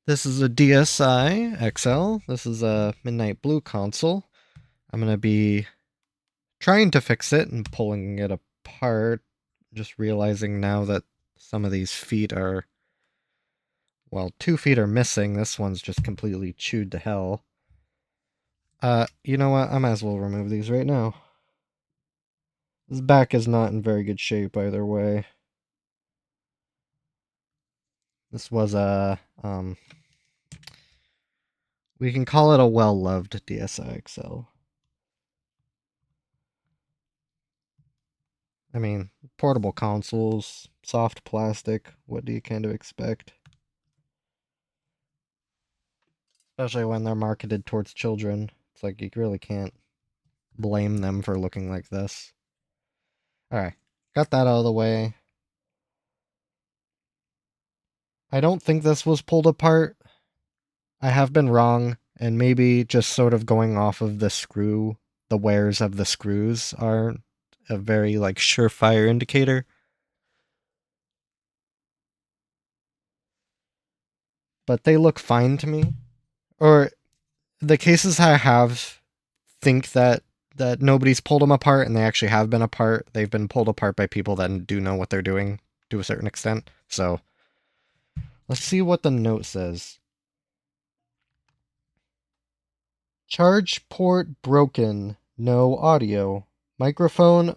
This is a DSi XL. This is a Midnight Blue console. I'm going to be trying to fix it and pulling it apart. Just realizing now that some of these feet are, well, 2 feet are missing. This one's just completely chewed to hell. You know what? I might as well remove these right now. This back is not in very good shape either way. This was we can call it a well-loved DSi XL. I mean, portable consoles, soft plastic, what do you kind of expect? Especially when they're marketed towards children. It's like you really can't blame them for looking like this. Alright, got that out of the way. I don't think this was pulled apart. I have been wrong, and maybe just sort of going off of the wears of the screws are a very, like, surefire indicator. But they look fine to me. Or the cases I have think that nobody's pulled them apart and they actually have been apart. They've been pulled apart by people that do know what they're doing to a certain extent. So let's see what the note says. Charge port broken. No audio. Microphone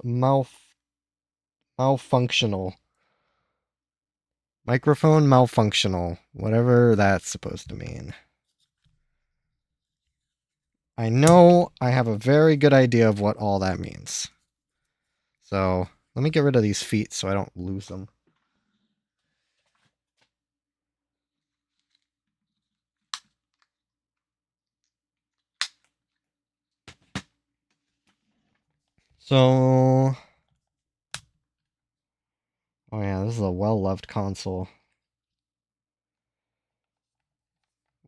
malfunctional. Microphone malfunctional. Whatever that's supposed to mean. I know I have a very good idea of what all that means. So let me get rid of these feet so I don't lose them. So, oh yeah, this is a well-loved console.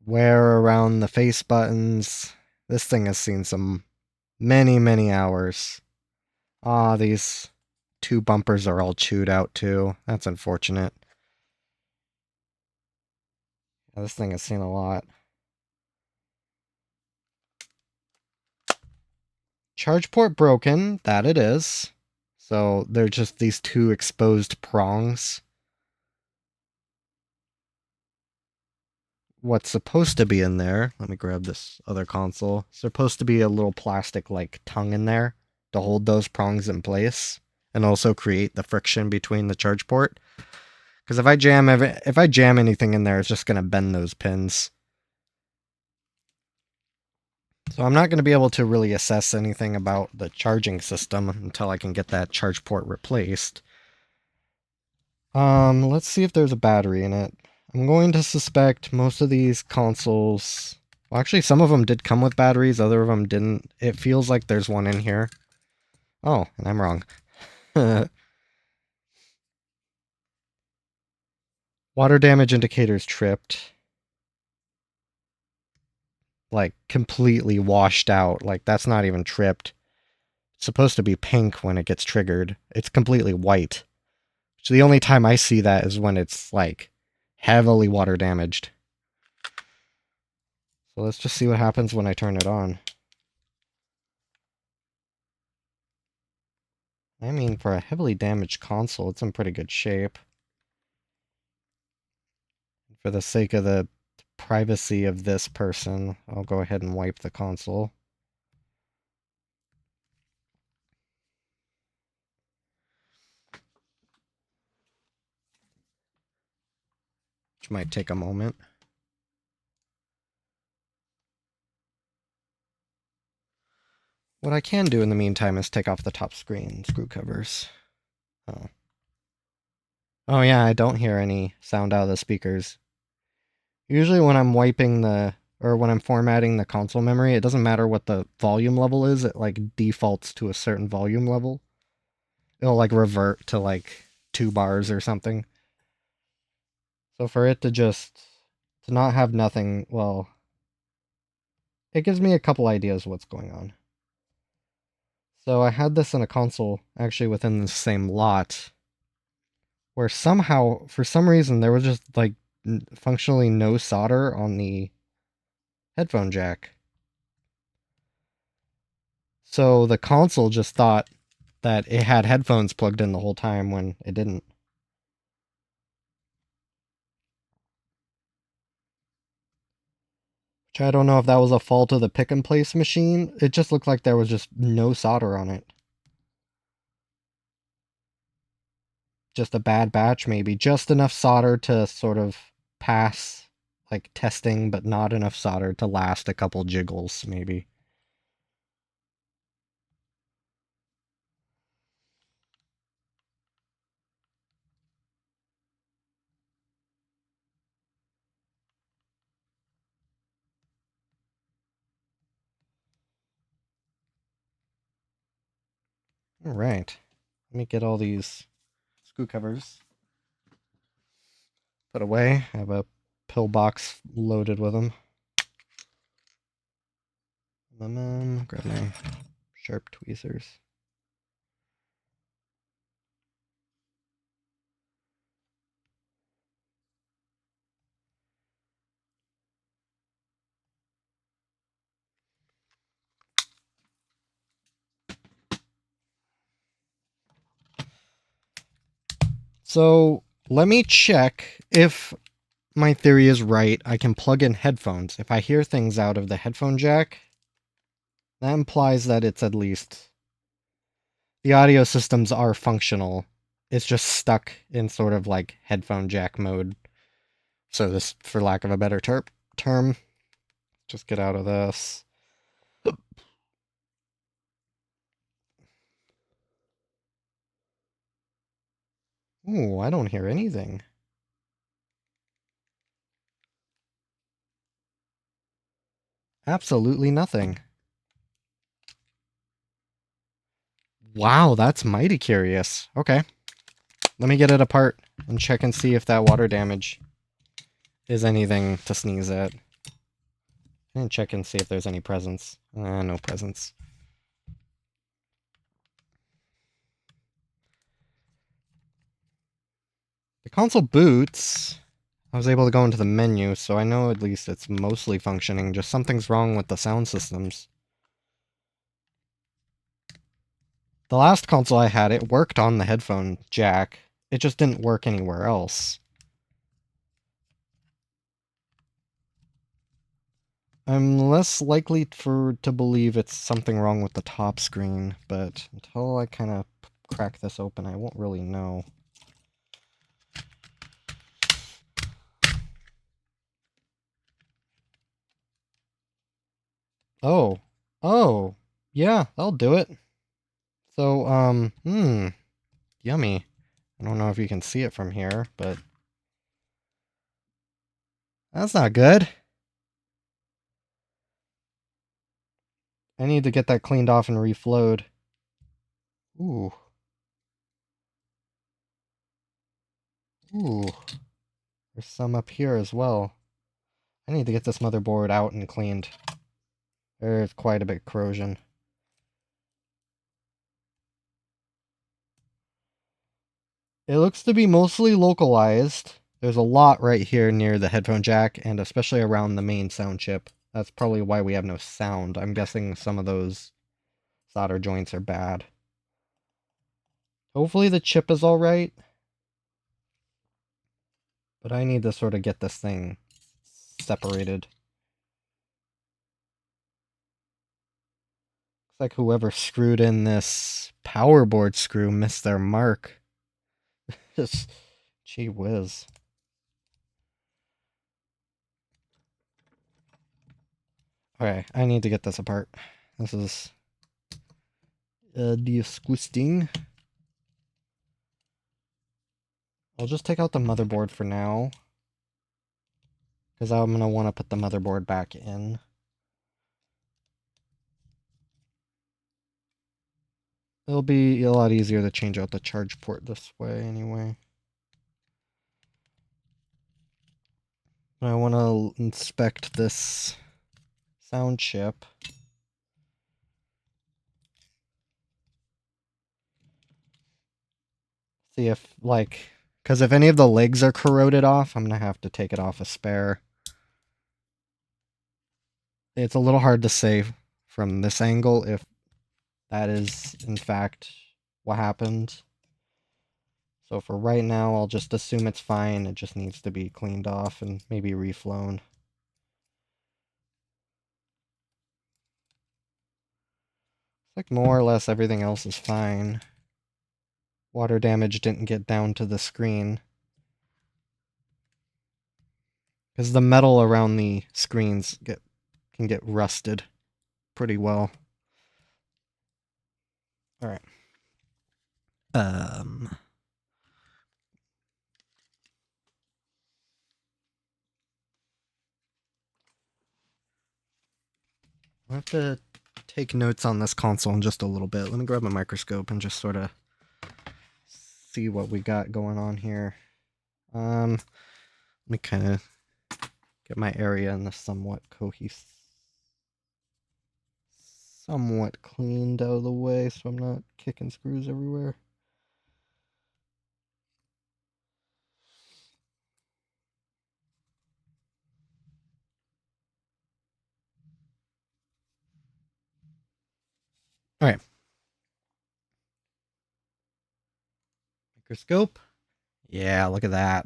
Wear around the face buttons. This thing has seen some many hours. Ah, these 2 bumpers are all chewed out too. That's unfortunate. Yeah, this thing has seen a lot. Charge port broken, that it is. So they're just these 2 exposed prongs. What's supposed to be in there, let me grab this other console. It's supposed to be a little plastic like tongue in there to hold those prongs in place and also create the friction between the charge port. Because if I jam anything in there, it's just gonna bend those pins. So I'm not going to be able to really assess anything about the charging system until I can get that charge port replaced. Let's see if there's a battery in it. I'm going to suspect most of these consoles... Well, actually, some of them did come with batteries, other of them didn't. It feels like there's one in here. Oh, and I'm wrong. Water damage indicator's tripped. Like, completely washed out. Like, that's not even tripped. It's supposed to be pink when it gets triggered. It's completely white. So the only time I see that is when it's, like, heavily water damaged. So let's just see what happens when I turn it on. I mean, for a heavily damaged console, it's in pretty good shape. For the sake of the privacy of this person, I'll go ahead and wipe the console. Which might take a moment. What I can do in the meantime is take off the top screen screw covers. Oh. Oh yeah, I don't hear any sound out of the speakers. Usually when I'm wiping or when I'm formatting the console memory, it doesn't matter what the volume level is, it like defaults to a certain volume level. It'll like revert to like 2 bars or something. So for it to not have nothing, well, it gives me a couple ideas what's going on. So I had this in a console actually within the same lot where somehow, for some reason, there was just like functionally no solder on the headphone jack. So the console just thought that it had headphones plugged in the whole time when it didn't. Which I don't know if that was a fault of the pick and place machine. It just looked like there was just no solder on it. Just a bad batch, maybe. Just enough solder to sort of pass, like, testing, but not enough solder to last a couple jiggles, maybe. All right. Let me get all these screw covers put away. I have a pill box loaded with them. Grab my sharp tweezers. So let me check if my theory is right. I can plug in headphones. If I hear things out of the headphone jack, that implies that it's at least the audio systems are functional. It's just stuck in sort of like headphone jack mode. So this, for lack of a better term, just get out of this. Ooh, I don't hear anything. Absolutely nothing. Wow, that's mighty curious. Okay. Let me get it apart and check and see if that water damage is anything to sneeze at. And check and see if there's any presents. No presents. The console boots. I was able to go into the menu, so I know at least it's mostly functioning. Just something's wrong with the sound systems. The last console I had, it worked on the headphone jack. It just didn't work anywhere else. I'm less likely to believe it's something wrong with the top screen, but until I kind of crack this open, I won't really know. Oh. Oh. Yeah, that'll do it. So, yummy. I don't know if you can see it from here, but that's not good. I need to get that cleaned off and reflowed. Ooh. Ooh. There's some up here as well. I need to get this motherboard out and cleaned. There's quite a bit of corrosion. It looks to be mostly localized. There's a lot right here near the headphone jack, and especially around the main sound chip. That's probably why we have no sound. I'm guessing some of those solder joints are bad. Hopefully the chip is alright. But I need to sort of get this thing separated. Looks like whoever screwed in this power board screw missed their mark. Just, gee whiz. Okay, I need to get this apart. This is disgusting. I'll just take out the motherboard for now, because I'm going to want to put the motherboard back in. It'll be a lot easier to change out the charge port this way anyway. I want to inspect this sound chip. See if, like, Because if any of the legs are corroded off, I'm going to have to take it off a spare. It's a little hard to say from this angle if that is, in fact, what happened. So for right now, I'll just assume it's fine. It just needs to be cleaned off and maybe reflown. It's like more or less everything else is fine. Water damage didn't get down to the screen. Because the metal around the screens can get rusted pretty well. Alright. I'll have to take notes on this console in just a little bit. Let me grab a microscope and just sort of see what we got going on here. Let me kind of get my area in the somewhat cleaned out of the way so I'm not kicking screws everywhere. All right. Microscope. Yeah, look at that.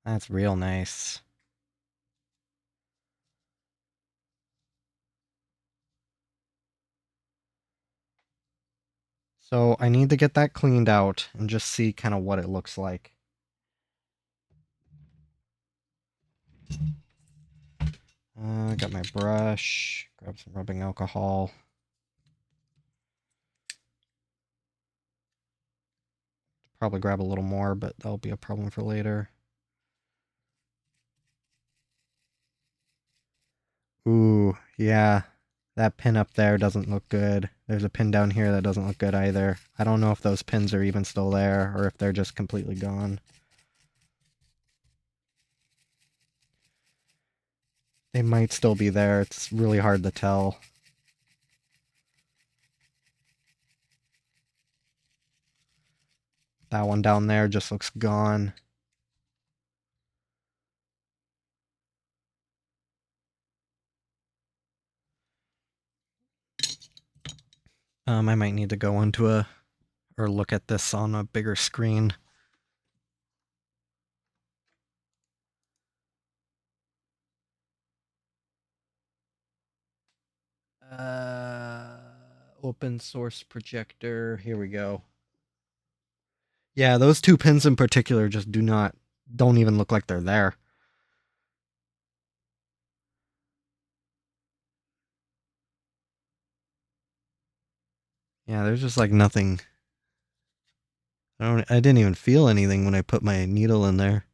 That's real nice. So I need to get that cleaned out and just see kind of what it looks like. Got my brush, grab some rubbing alcohol. Probably grab a little more, but that'll be a problem for later. Ooh, yeah. That pin up there doesn't look good. There's a pin down here that doesn't look good either. I don't know if those pins are even still there or if they're just completely gone. They might still be there. It's really hard to tell. That one down there just looks gone. I might need to go into or look at this on a bigger screen. Open source projector. Here we go. Yeah, those two pins in particular just don't even look like they're there. Yeah, there's just like nothing. I didn't even feel anything when I put my needle in there.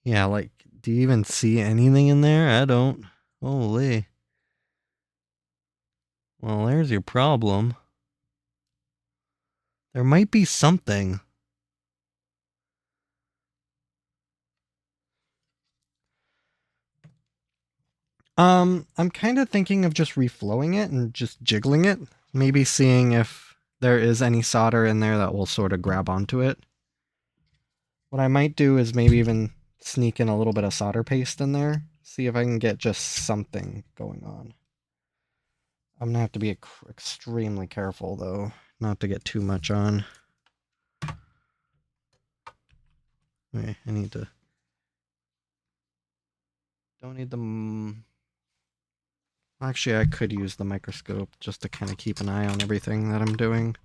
Yeah, like, do you even see anything in there? I don't. Holy. Well, there's your problem. There might be something. I'm kind of thinking of just reflowing it and just jiggling it. Maybe seeing if there is any solder in there that will sort of grab onto it. What I might do is maybe even sneak in a little bit of solder paste in there. See if I can get just something going on. I'm gonna have to be extremely careful though, not to get too much on. Okay, I need to. Don't need the. Actually, I could use the microscope just to kind of keep an eye on everything that I'm doing.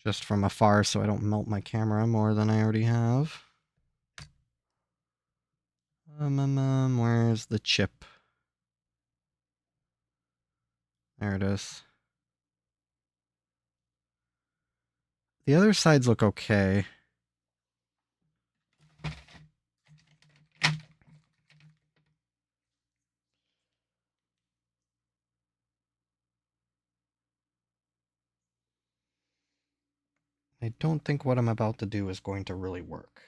Just from afar so I don't melt my camera more than I already have. Where's the chip? There it is. The other sides look okay. I don't think what I'm about to do is going to really work.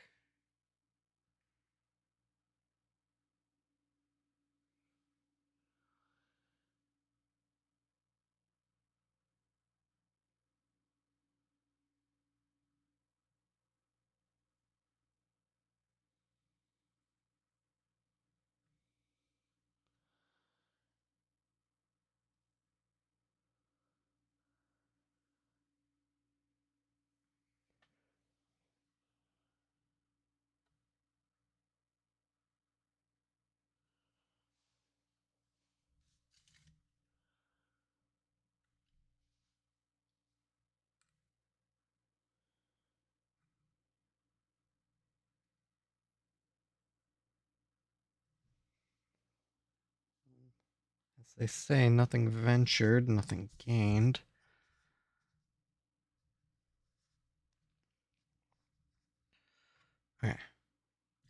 They say nothing ventured, nothing gained. Alright.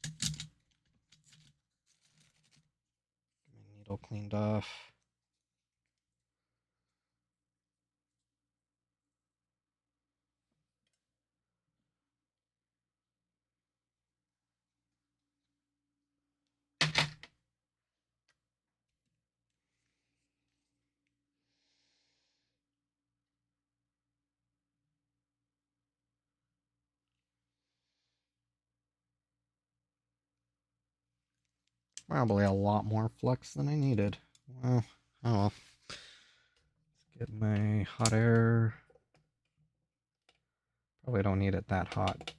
Get my needle cleaned off. Probably a lot more flux than I needed. Well, oh well. Let's get my hot air. Probably don't need it that hot.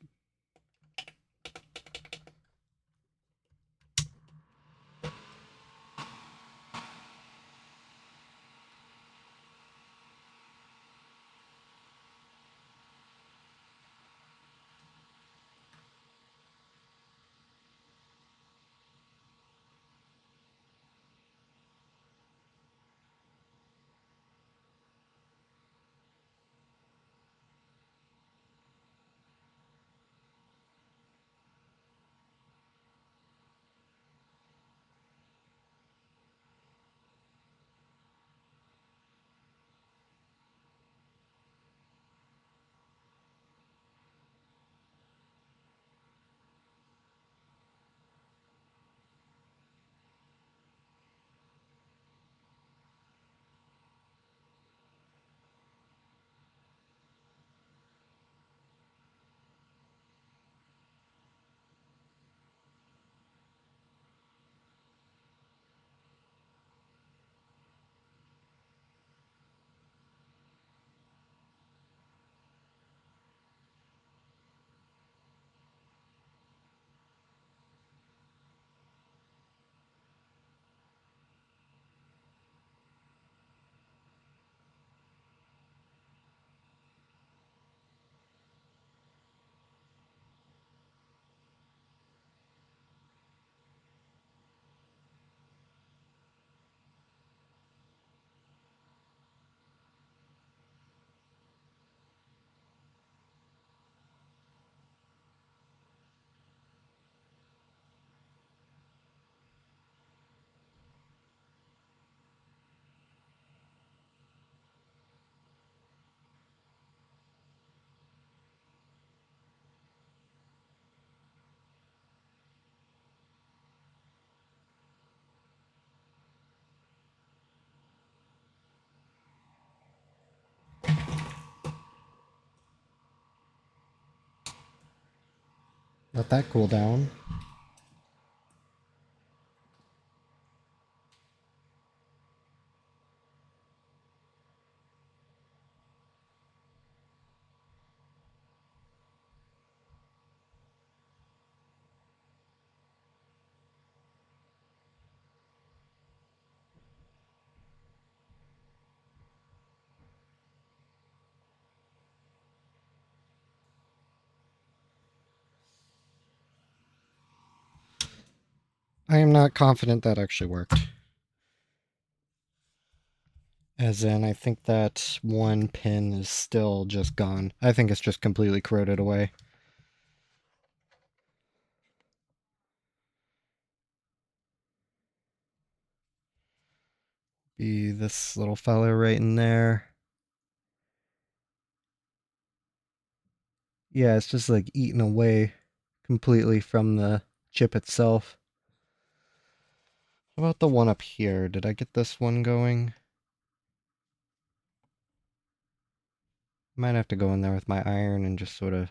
Let that cool down. I am not confident that actually worked. As in, I think that one pin is still just gone. I think it's just completely corroded away. Be this little fellow right in there. Yeah, it's just like eaten away completely from the chip itself. How about the one up here? Did I get this one going? Might have to go in there with my iron and just sort of...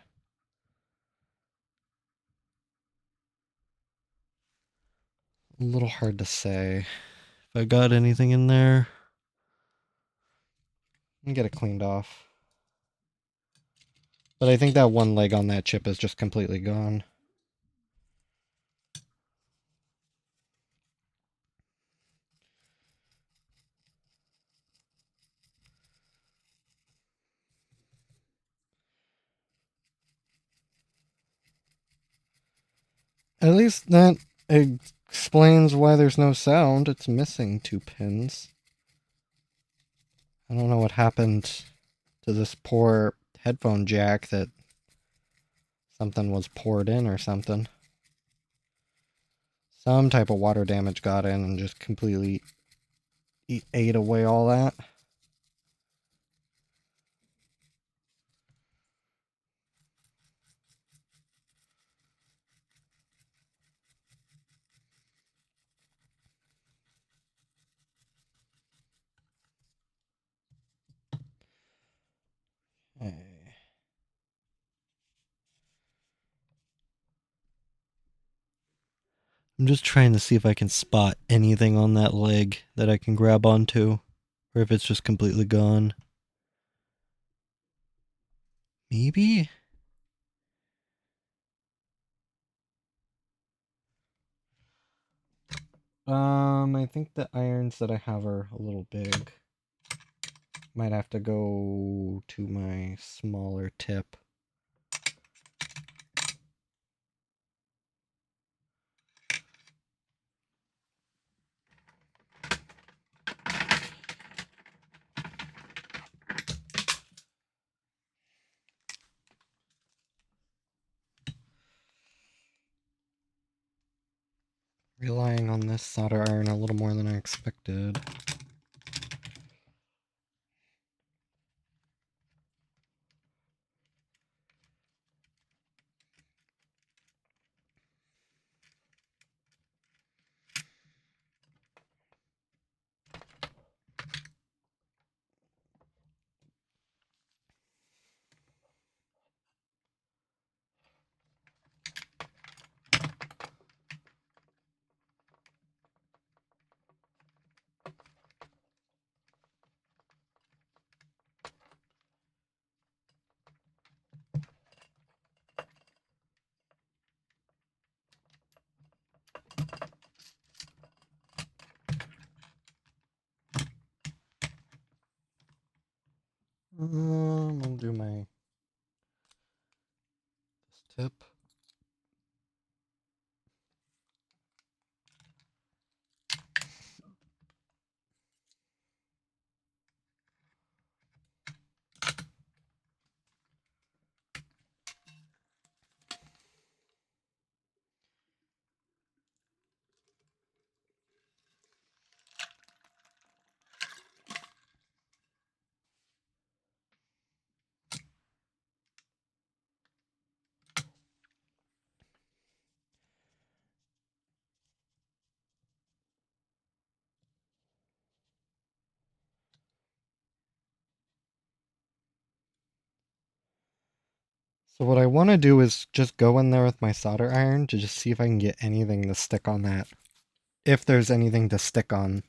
A little hard to say. If I got anything in there, and get it cleaned off. But I think that one leg on that chip is just completely gone. At least that explains why there's no sound. It's missing two pins. I don't know what happened to this poor headphone jack, that something was poured in or something. Some type of water damage got in and just completely ate away all that. Hey. I'm just trying to see if I can spot anything on that leg that I can grab onto, or if it's just completely gone. Maybe? I think the irons that I have are a little big. Might have to go to my smaller tip. Relying on this solder iron a little more than I expected. I'll do my tip. So what I want to do is just go in there with my solder iron to just see if I can get anything to stick on that. If there's anything to stick on.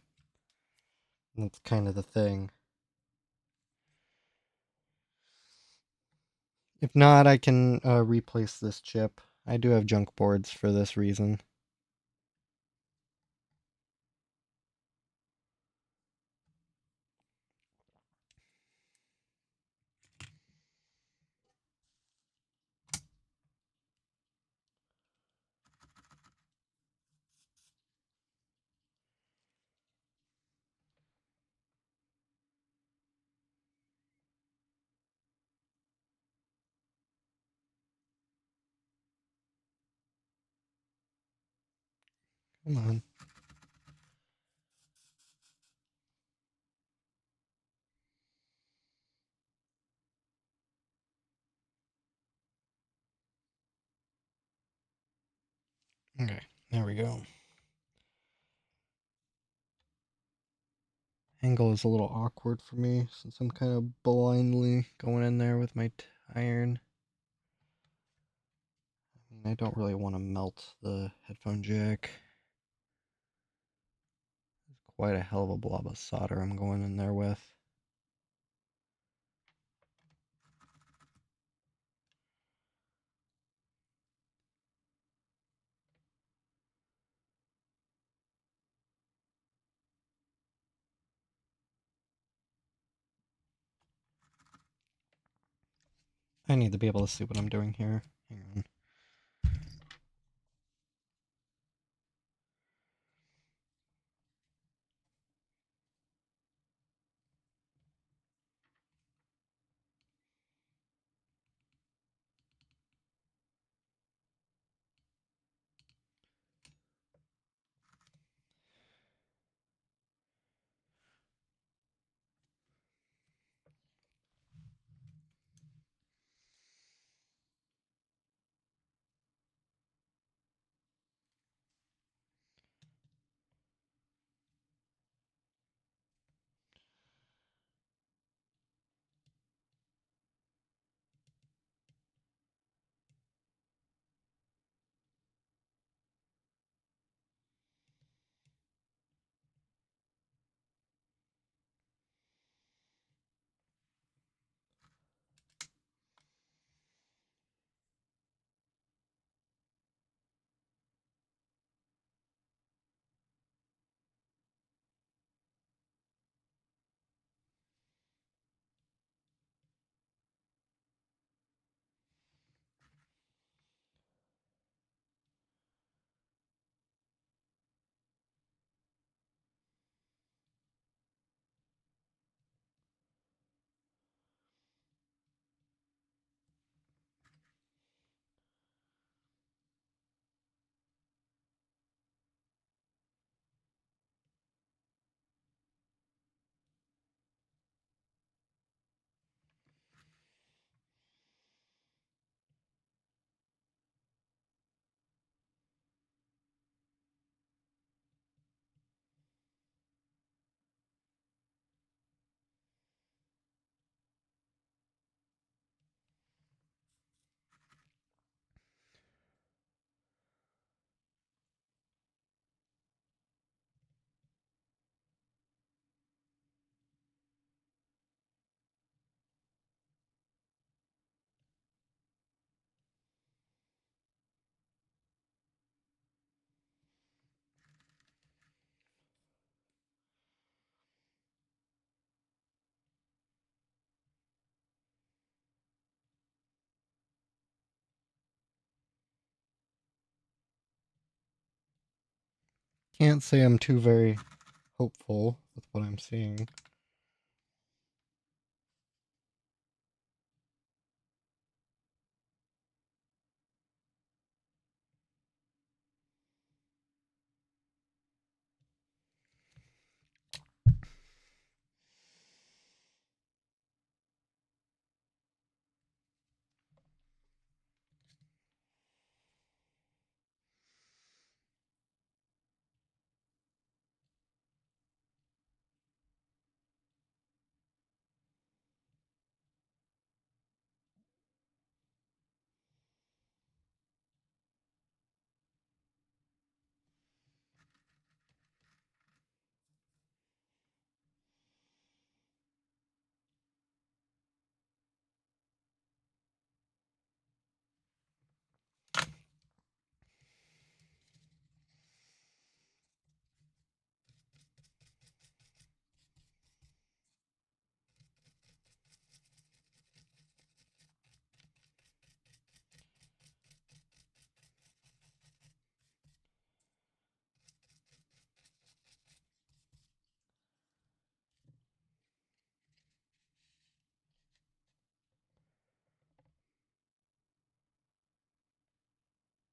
That's kind of the thing. If not, I can replace this chip. I do have junk boards for this reason. Come on. Okay, there we go. Angle is a little awkward for me since I'm kind of blindly going in there with my iron. I don't really want to melt the headphone jack. It's quite a hell of a blob of solder I'm going in there with. I need to be able to see what I'm doing here. Hang on. Can't say I'm too very hopeful with what I'm seeing.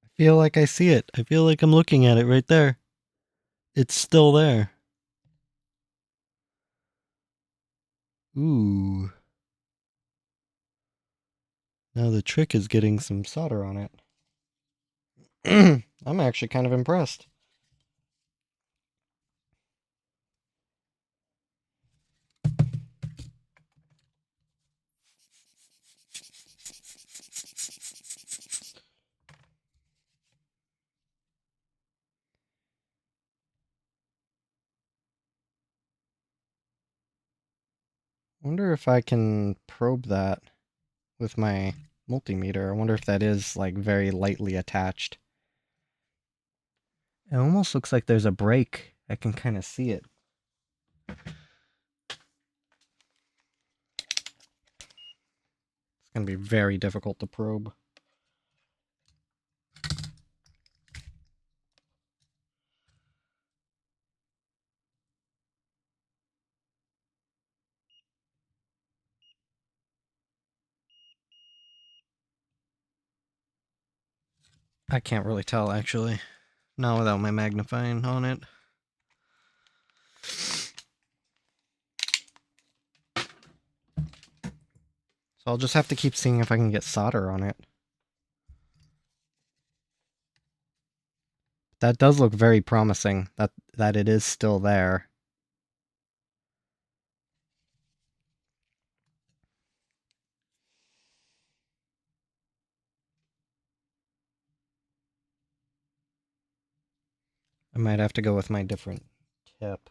I feel like I see it. I feel like I'm looking at it right there. It's still there. Ooh. Now the trick is getting some solder on it. I'm actually kind of impressed. Wonder if I can probe that with my multimeter. I wonder if that is like very lightly attached. It almost looks like there's a break. I can kind of see it. It's going to be very difficult to probe. I can't really tell actually. Not without my magnifying on it. So I'll just have to keep seeing if I can get solder on it. That does look very promising, that it is still there. I might have to go with my different tip.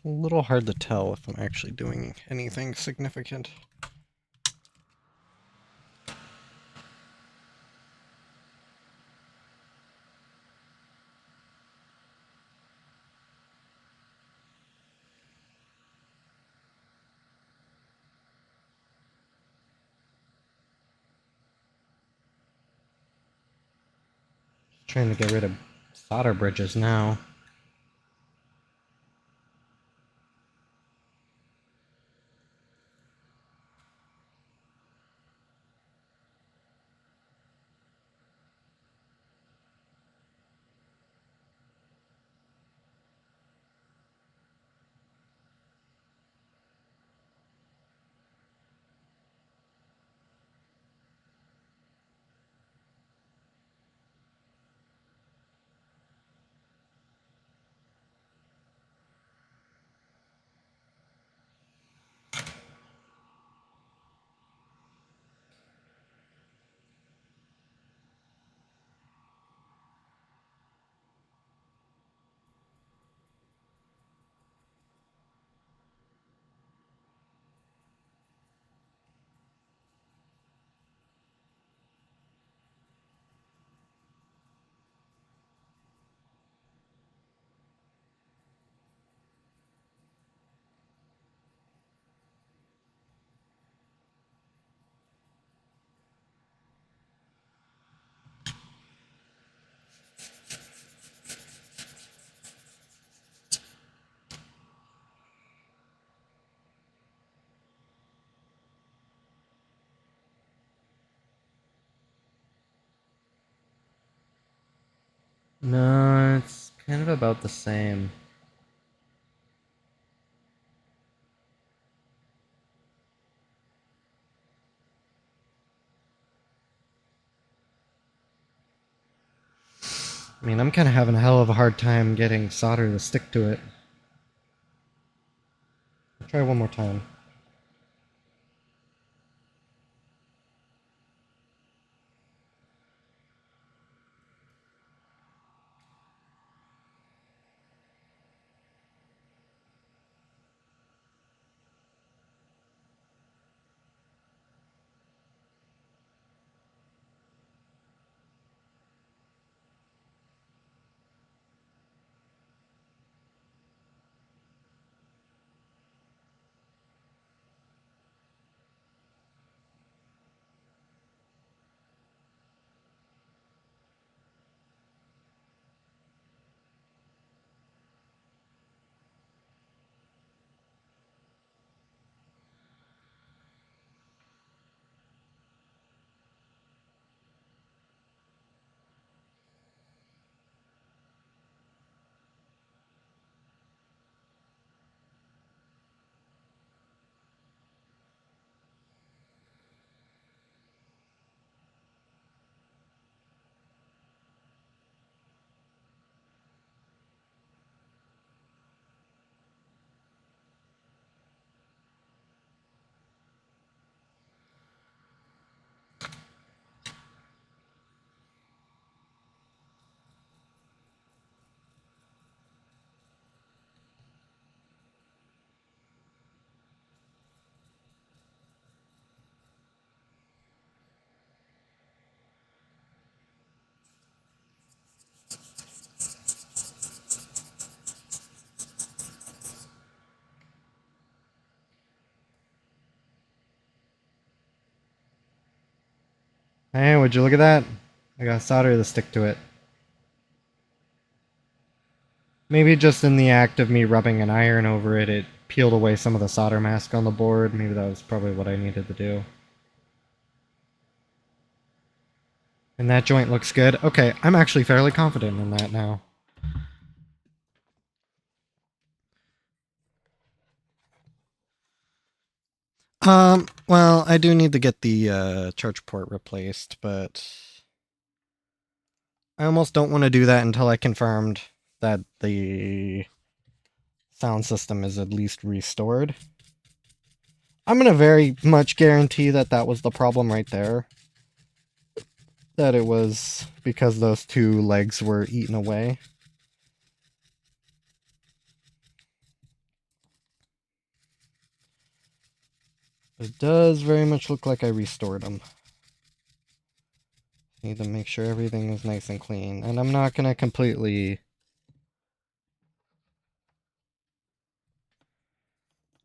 a little hard to tell if I'm actually doing anything significant. Trying to get rid of solder bridges now. No, it's kind of about the same. I mean, I'm kind of having a hell of a hard time getting solder to stick to it. I'll try one more time. Hey, would you look at that? I got solder to stick to it. Maybe just in the act of me rubbing an iron over it, it peeled away some of the solder mask on the board. Maybe that was probably what I needed to do. And that joint looks good. Okay, I'm actually fairly confident in that now. Well, I do need to get the charge port replaced, but I almost don't want to do that until I confirmed that the sound system is at least restored. I'm gonna very much guarantee that that was the problem right there. That it was because those two legs were eaten away. It does very much look like I restored them. Need to make sure everything is nice and clean. And I'm not going to completely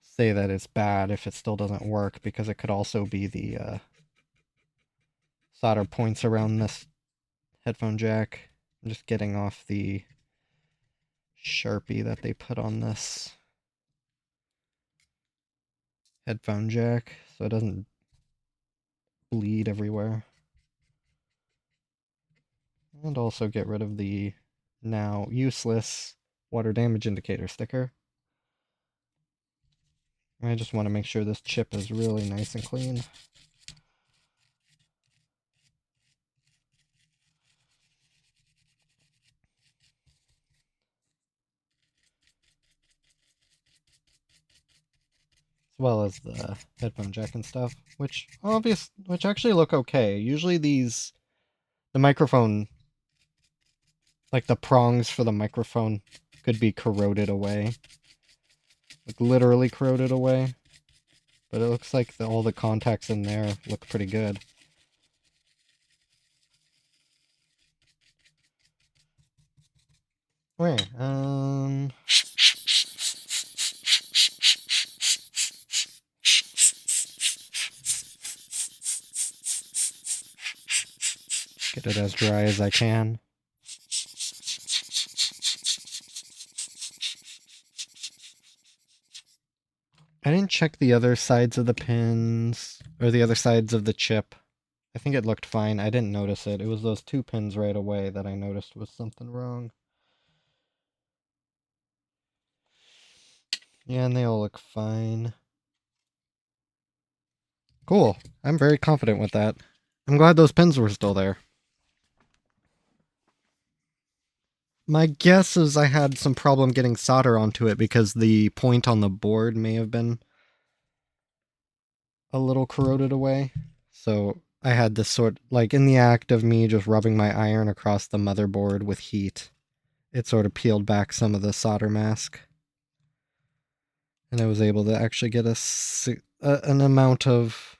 say that it's bad if it still doesn't work, because it could also be the solder points around this headphone jack. I'm just getting off the Sharpie that they put on this headphone jack so it doesn't bleed everywhere. And also get rid of the now useless water damage indicator sticker. I just want to make sure this chip is really nice and clean. As well as the headphone jack and stuff, which actually look okay. Usually the microphone, like the prongs for the microphone, could be corroded away. Like literally corroded away. But it looks like all the contacts in there look pretty good. Okay, get it as dry as I can. I didn't check the other sides of the pins, or the other sides of the chip. I think it looked fine. I didn't notice it. It was those two pins right away that I noticed was something wrong. Yeah, and they all look fine. Cool. I'm very confident with that. I'm glad those pins were still there. My guess is I had some problem getting solder onto it because the point on the board may have been a little corroded away. So I had this like in the act of me just rubbing my iron across the motherboard with heat, it sort of peeled back some of the solder mask. And I was able to actually get an amount of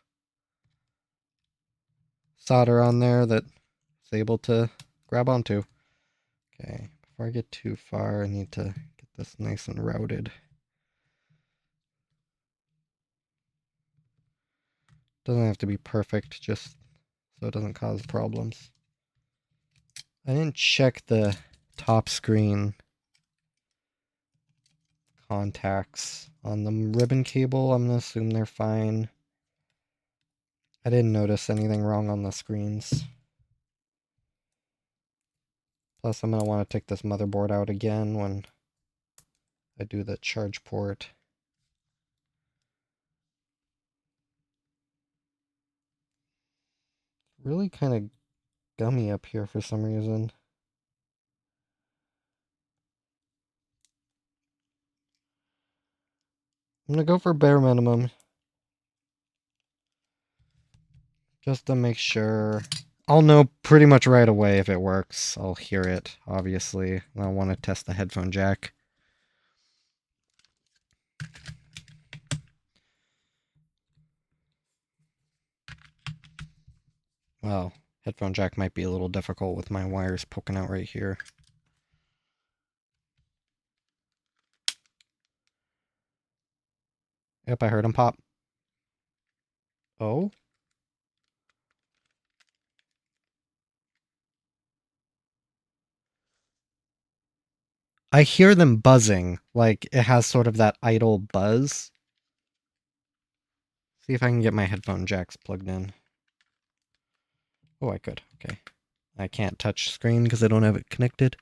solder on there that it's able to grab onto. Okay, before I get too far, I need to get this nice and routed. Doesn't have to be perfect, just so it doesn't cause problems. I didn't check the top screen contacts on the ribbon cable. I'm gonna assume they're fine. I didn't notice anything wrong on the screens. Plus, I'm gonna want to take this motherboard out again when I do the charge port. Really kind of gummy up here for some reason. I'm gonna go for bare minimum. Just to make sure. I'll know pretty much right away if it works. I'll hear it, obviously. I want to test the headphone jack. Well, headphone jack might be a little difficult with my wires poking out right here. Yep, I heard him pop. Oh? I hear them buzzing, like it has sort of that idle buzz. See if I can get my headphone jacks plugged in. Oh, I could. Okay. I can't touch screen because I don't have it connected.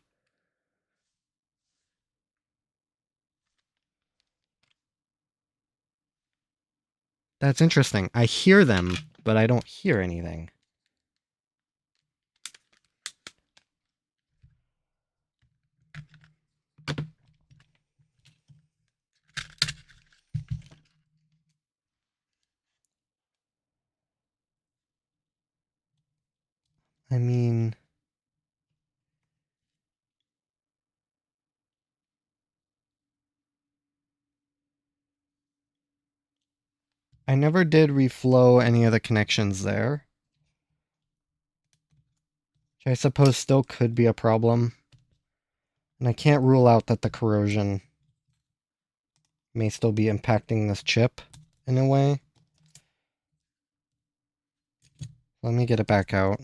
That's interesting. I hear them, but I don't hear anything. I mean, I never did reflow any of the connections there, which I suppose still could be a problem. And I can't rule out that the corrosion may still be impacting this chip in a way. Let me get it back out.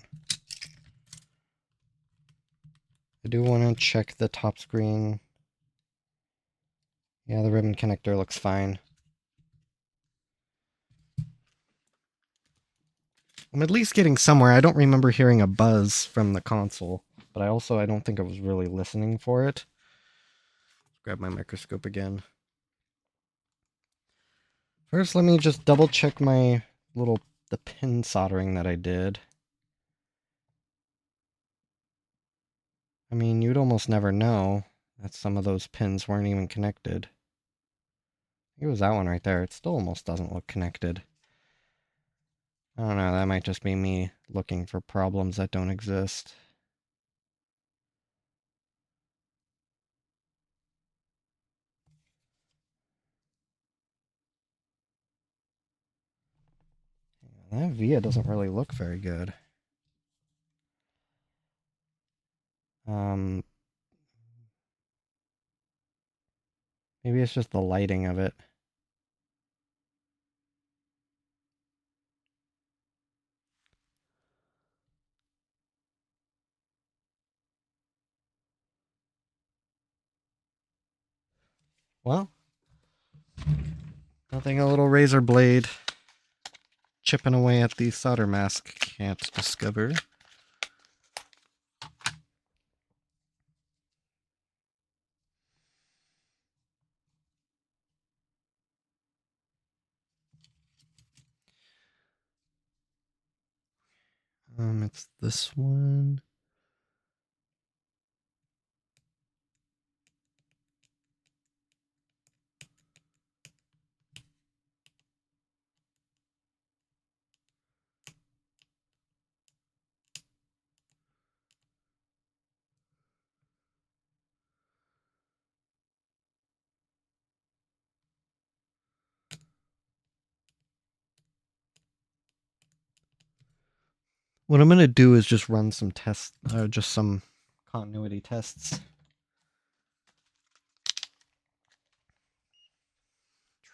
I do want to check the top screen. Yeah, the ribbon connector looks fine. I'm at least getting somewhere. I don't remember hearing a buzz from the console, but I don't think I was really listening for it. Grab my microscope again. First, let me just double check the pin soldering that I did. I mean, you'd almost never know that some of those pins weren't even connected. It was that one right there. It still almost doesn't look connected. I don't know, that might just be me looking for problems that don't exist. That via doesn't really look very good. Maybe it's just the lighting of it. Well, nothing a little razor blade chipping away at the solder mask can't discover. It's this one. What I'm going to do is just run some tests, just some continuity tests.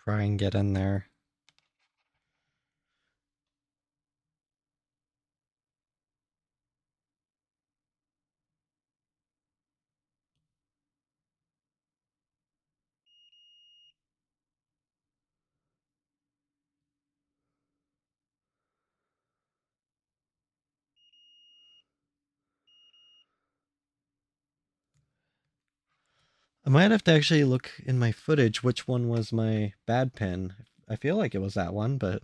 Try and get in there. I might have to actually look in my footage which one was my bad pin. I feel like it was that one, but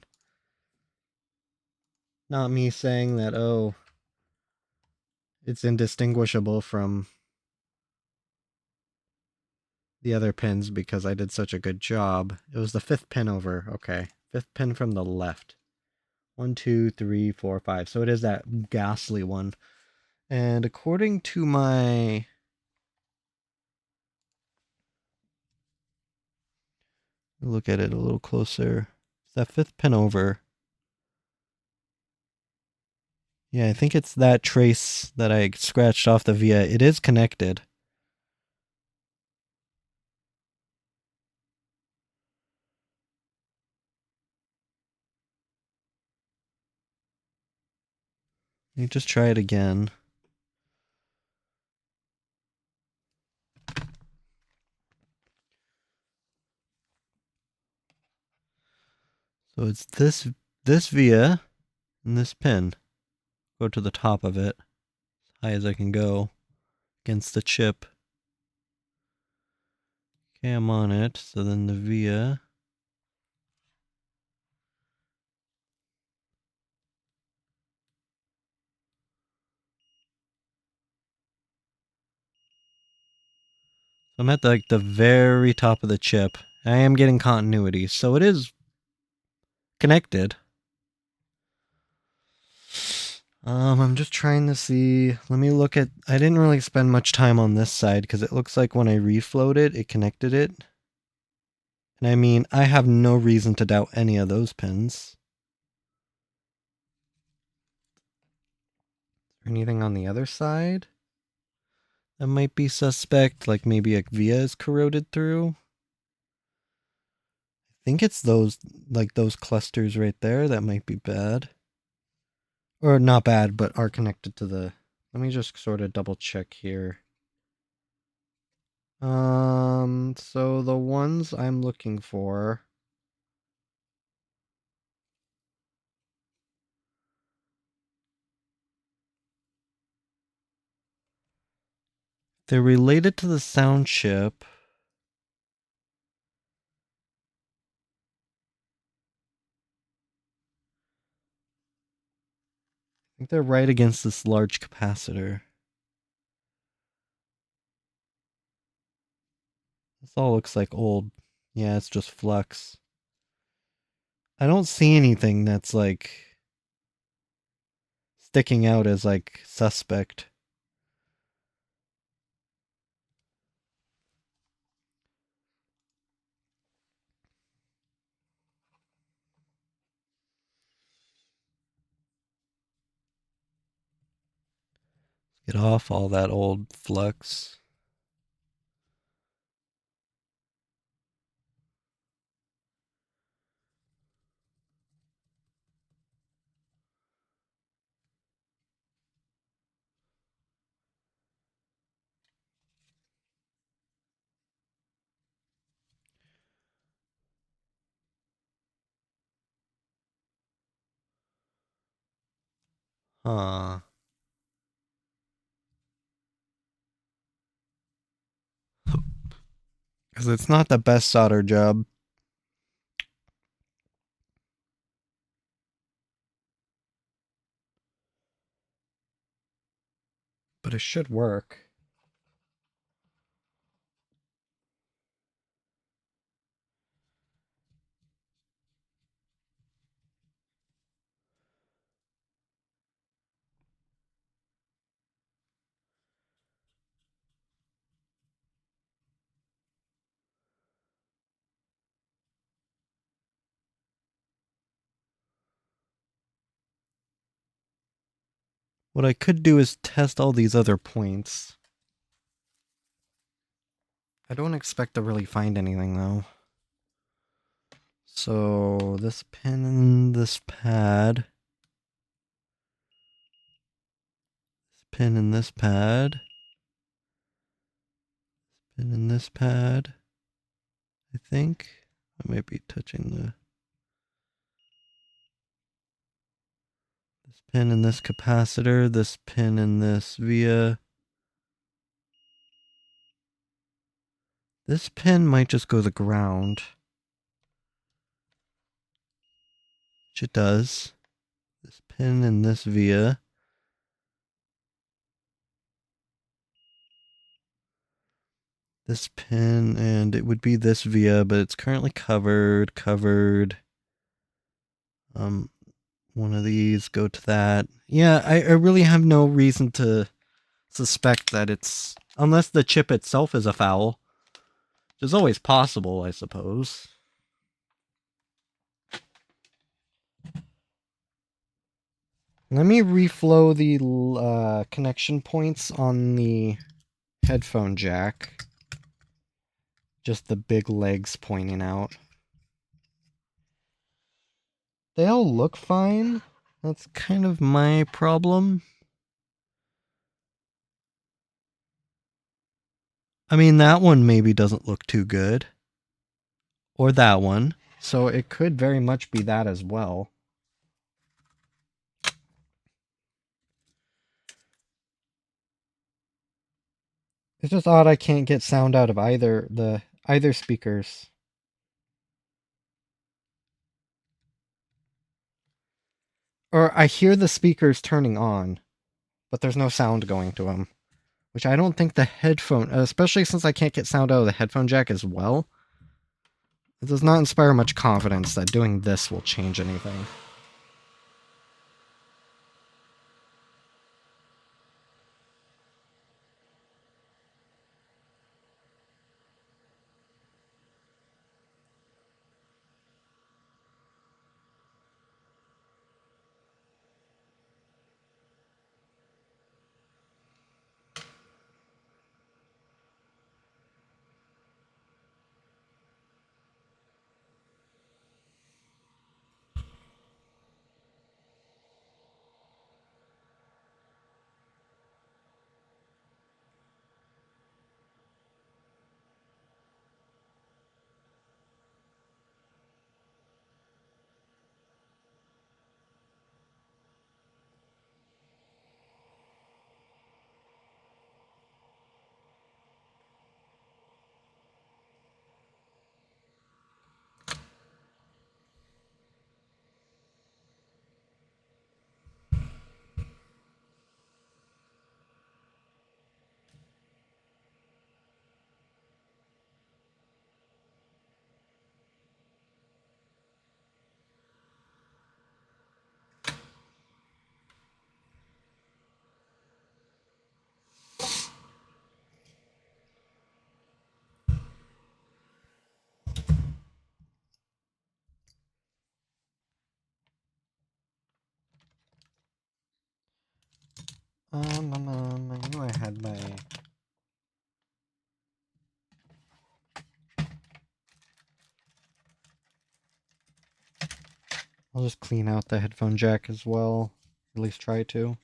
not me saying that, oh, it's indistinguishable from the other pins because I did such a good job. It was the 5th pin over. Okay. 5th pin from the left. 1, 2, 3, 4, 5. So it is that ghastly one. And according to my... Look at it a little closer. It's that 5th pin over. Yeah, I think it's that trace that I scratched off the via. It is connected. Let me just try it again. So it's this via and this pin. Go to the top of it, as high as I can go, against the chip. Okay, I'm on it. So then the via. So I'm at the very top of the chip. I am getting continuity, so it is connected. I'm just trying to see. Let me look at. I didn't really spend much time on this side because it looks like when I reflowed it, it connected it. And I mean, I have no reason to doubt any of those pins. Anything on the other side that might be suspect, like maybe a via is corroded through? I think it's those, like those clusters right there that might be bad. Or not bad, but are connected to the... Let me just sort of double check here. So the ones I'm looking for... They're related to the sound chip. I think they're right against this large capacitor. This all looks like old. Yeah, it's just flux. I don't see anything that's like sticking out as like suspect. Get off all that old flux. Huh. Because it's not the best solder job. But it should work. What I could do is test all these other points. I don't expect to really find anything though. So this pin in this pad. This pin in this pad. This pin in this pad. I think I might be touching this pin in this capacitor, this pin in this via. This pin might just go to the ground. Which it does. This pin in this via. This pin, and it would be this via, but it's currently covered. One of these go to that. Yeah, I really have no reason to suspect that it's, unless the chip itself is a foul, which is always possible, I suppose. Let me reflow the connection points on the headphone jack. Just the big legs pointing out. They all look fine. That's kind of my problem. I mean, that one maybe doesn't look too good. Or that one. So it could very much be that as well. It's just odd I can't get sound out of either speakers. Or I hear the speakers turning on, but there's no sound going to them. Which I don't think the headphone, especially since I can't get sound out of the headphone jack as well, it does not inspire much confidence that doing this will change anything. I knew I had my... I'll just clean out the headphone jack as well. At least try to.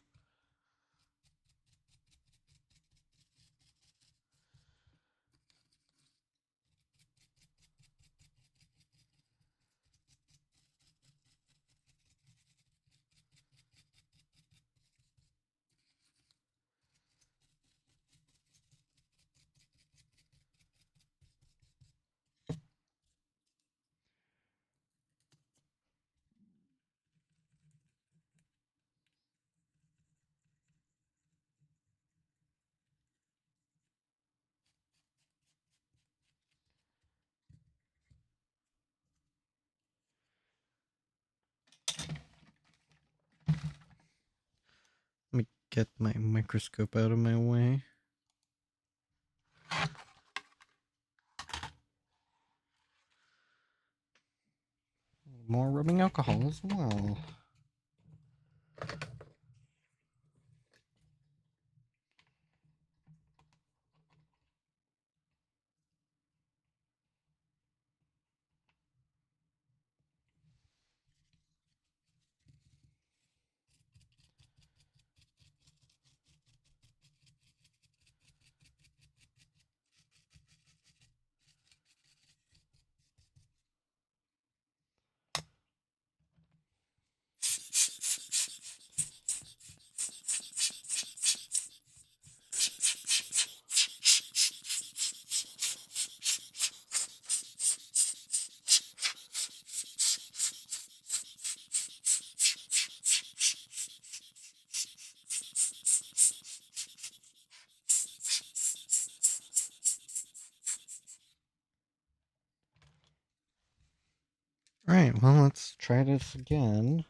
Let me get my microscope out of my way. More rubbing alcohol as well. Alright, well, let's try this again.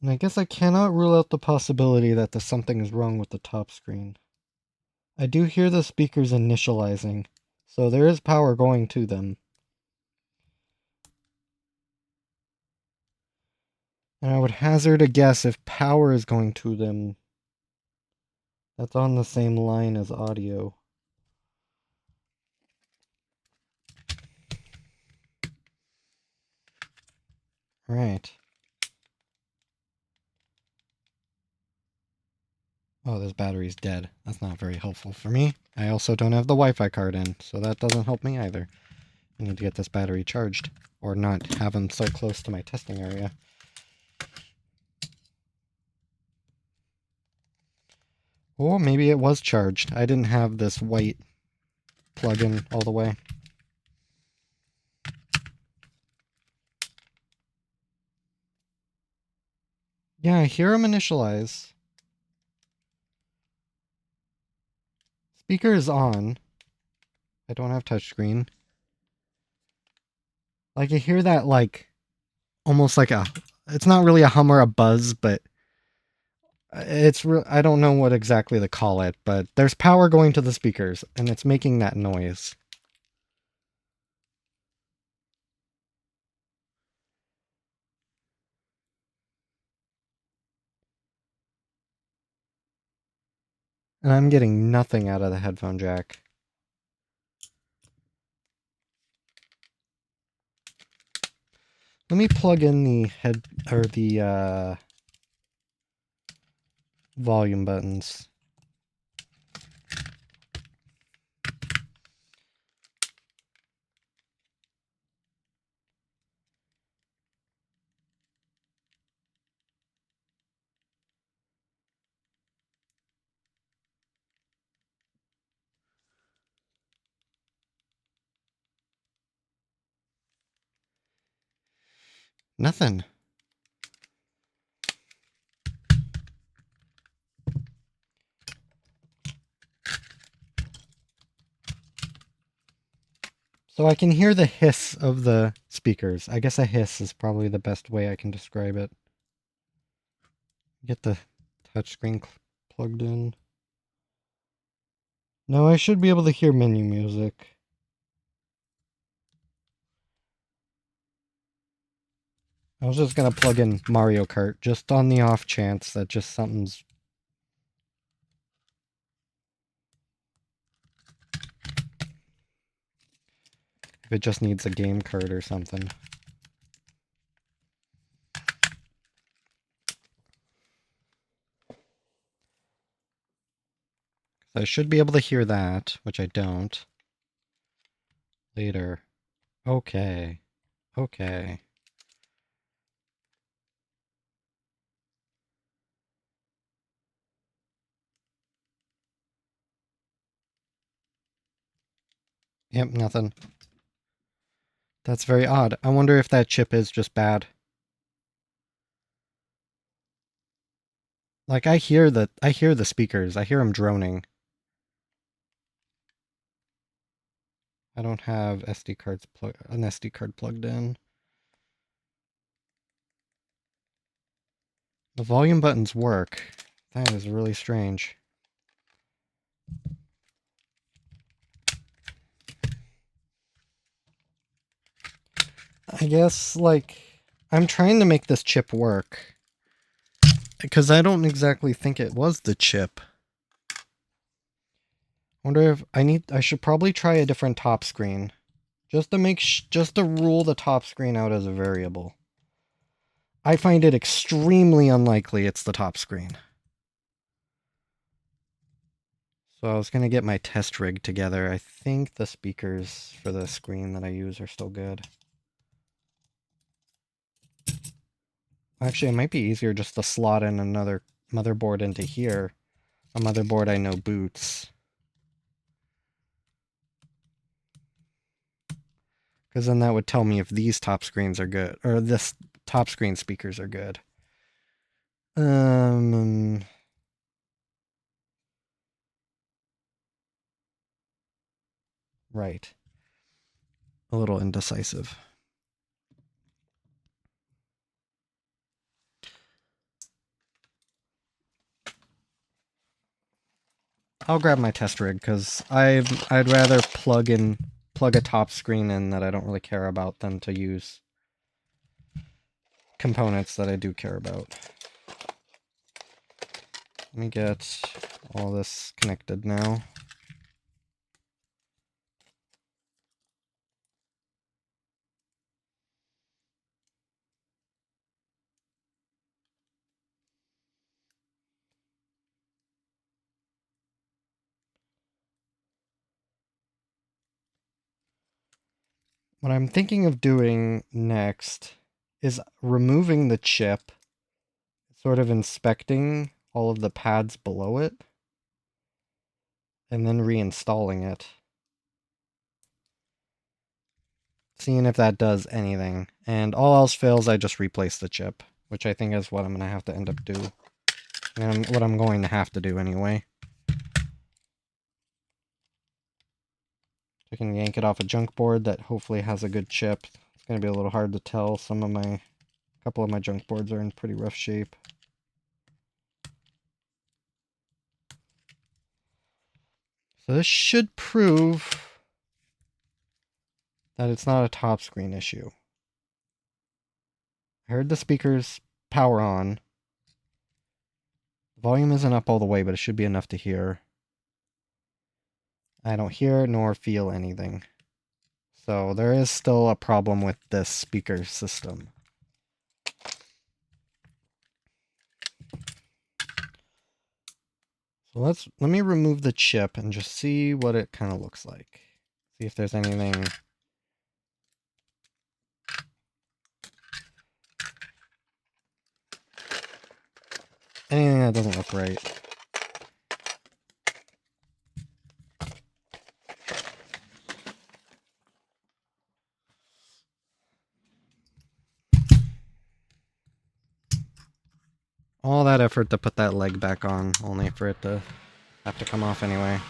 And I guess I cannot rule out the possibility that something is wrong with the top screen. I do hear the speakers initializing, so there is power going to them. And I would hazard a guess if power is going to them, that's on the same line as audio. Right. Oh, this battery's dead. That's not very helpful for me. I also don't have the Wi-Fi card in, so that doesn't help me either. I need to get this battery charged, or not have them so close to my testing area. Or maybe it was charged. I didn't have this white plug-in all the way. Yeah, I hear them initialize. Speaker is on. I don't have touchscreen. Like, I hear that, like, almost like a... It's not really a hum or a buzz, but... It's I don't know what exactly to call it, but there's power going to the speakers, and it's making that noise. And I'm getting nothing out of the headphone jack. Let me plug in the volume buttons. Nothing. So I can hear the hiss of the speakers. I guess a hiss is probably the best way I can describe it. Get the touchscreen plugged in. No, I should be able to hear menu music. I was just gonna plug in Mario Kart, just on the off chance that just something's... If it just needs a game card or something. I should be able to hear that, which I don't. Later. Okay. Okay. Yep, nothing. That's very odd. I wonder if that chip is just bad. Like I hear the speakers. I hear them droning. I don't have an SD card plugged in. The volume buttons work. That is really strange. I guess, like, I'm trying to make this chip work. Because I don't exactly think it was the chip. Wonder if I should probably try a different top screen. Just to rule the top screen out as a variable. I find it extremely unlikely it's the top screen. So I was going to get my test rig together. I think the speakers for the screen that I use are still good. Actually, it might be easier just to slot in another motherboard into here. A motherboard I know boots. Because then that would tell me if these top screens are good, or this top screen speakers are good. Right. A little indecisive. I'll grab my test rig because I'd rather plug a top screen in that I don't really care about than to use components that I do care about. Let me get all this connected now. What I'm thinking of doing next is removing the chip, sort of inspecting all of the pads below it, and then reinstalling it. Seeing if that does anything. And all else fails, I just replace the chip, which I think is what I'm going to have to end up doing. And what I'm going to have to do anyway. I can yank it off a junk board that hopefully has a good chip. It's going to be a little hard to tell. A couple of my junk boards are in pretty rough shape. So this should prove that it's not a top screen issue. I heard the speakers power on. The volume isn't up all the way, but it should be enough to hear. I don't hear nor feel anything. So there is still a problem with this speaker system. So let me remove the chip and just see what it kind of looks like. See if there's anything. Anything that doesn't look right. All that effort to put that leg back on, only for it to have to come off anyway.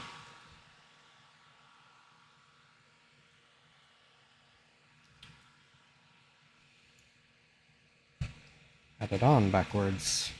Add it on backwards.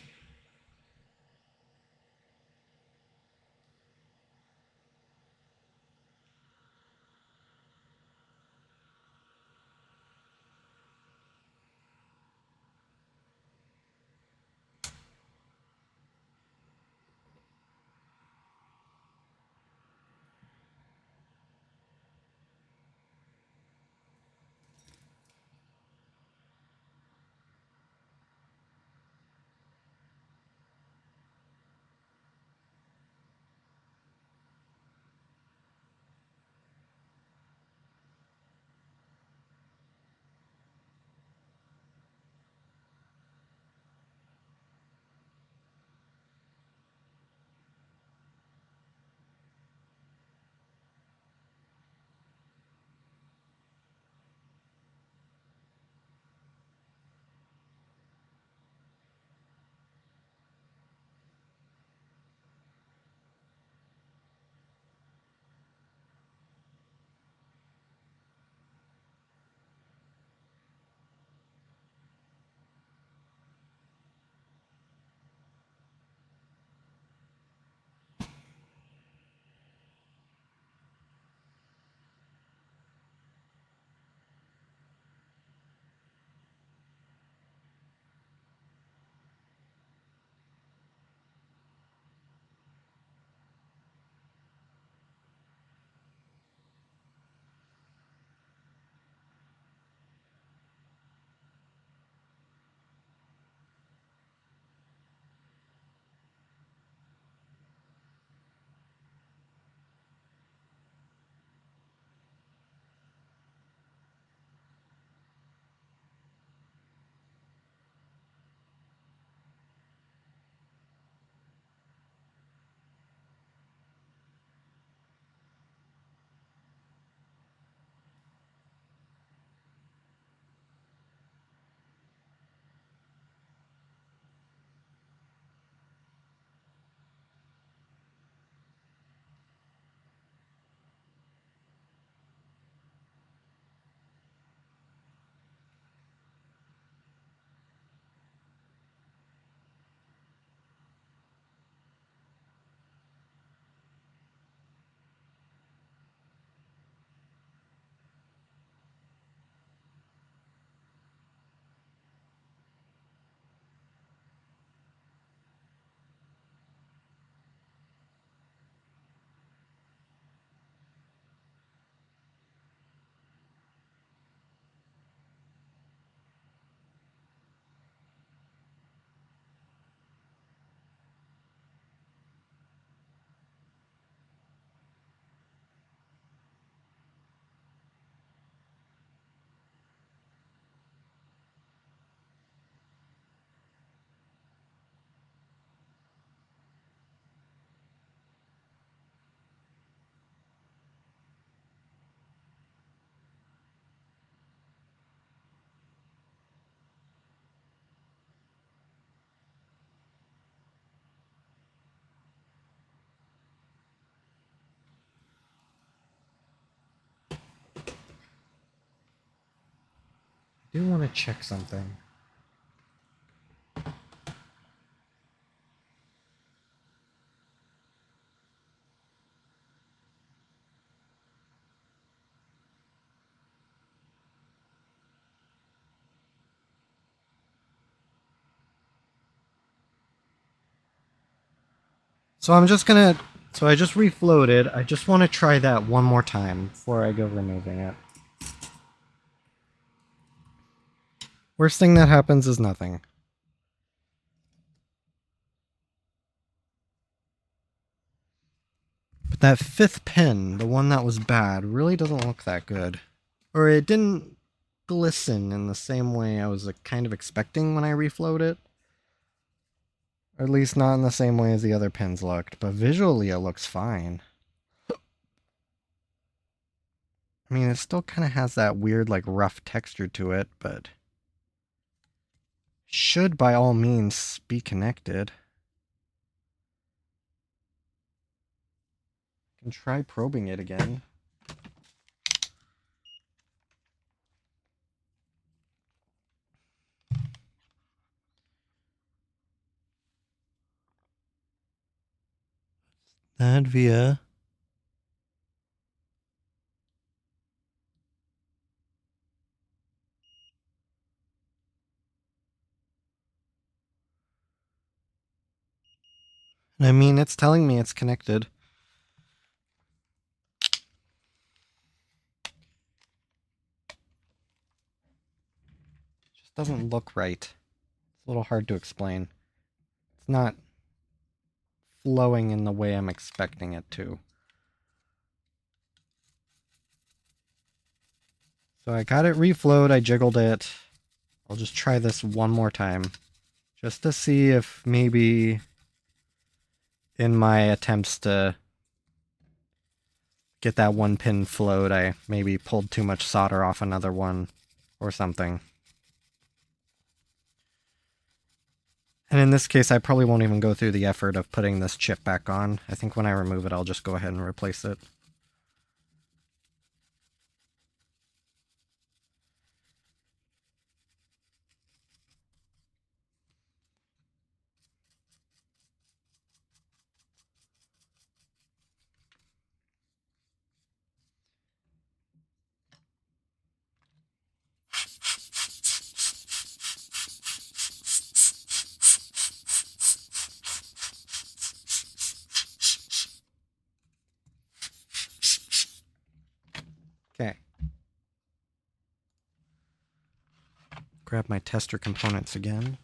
I do want to check something. So I'm just gonna. So I just refloated. I just want to try that one more time before I go removing it. Worst thing that happens is nothing. But that fifth pin, the one that was bad, really doesn't look that good. Or it didn't glisten in the same way I was kind of expecting when I reflowed it. Or at least not in the same way as the other pins looked, but visually it looks fine. I mean, it still kind of has that weird, like, rough texture to it, but should by all means be connected. I can try probing it again. That via I mean, it's telling me it's connected. It just doesn't look right. It's a little hard to explain. It's not flowing in the way I'm expecting it to. So I got it reflowed, I jiggled it. I'll just try this one more time. Just to see if maybe in my attempts to get that one pin flowed, I maybe pulled too much solder off another one or something. And in this case, I probably won't even go through the effort of putting this chip back on. I think when I remove it, I'll just go ahead and replace it. Okay. Grab my tester components again.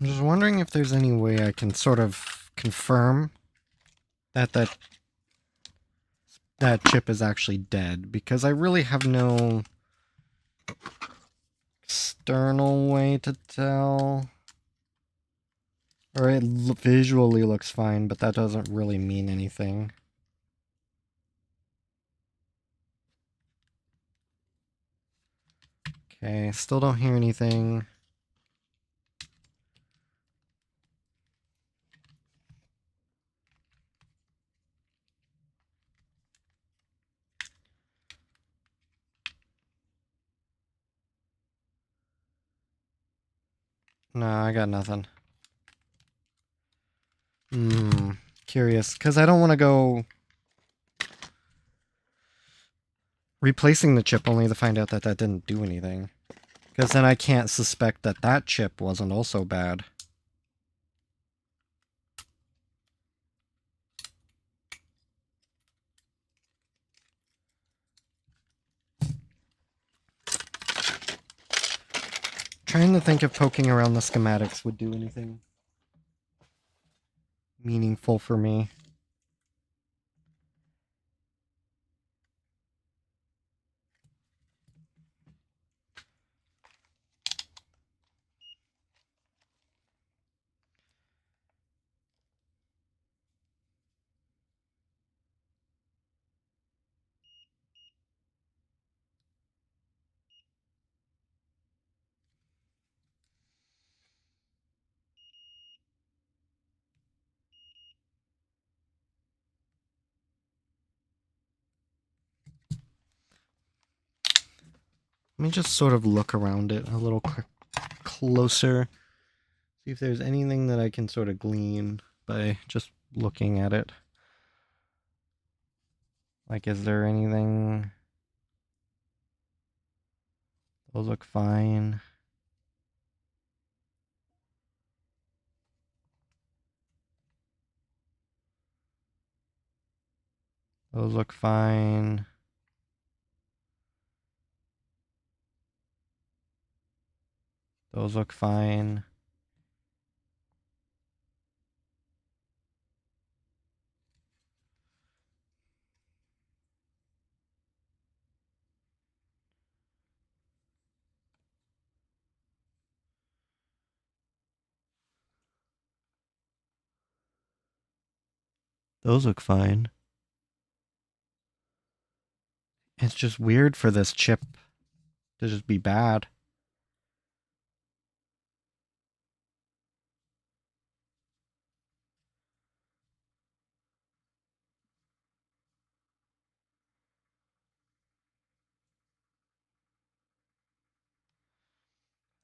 I'm just wondering if there's any way I can sort of confirm that that chip is actually dead, because I really have no external way to tell. Or it visually looks fine, but that doesn't really mean anything. Okay, still don't hear anything. No, I got nothing. Curious, because I don't want to go replacing the chip only to find out that that didn't do anything. Because then I can't suspect that that chip wasn't also bad. Trying to think if poking around the schematics would do anything meaningful for me. Let me just sort of look around it a little closer. See if there's anything that I can sort of glean by just looking at it. Like, is there anything? Those look fine. Those look fine. Those look fine. Those look fine. It's just weird for this chip to just be bad.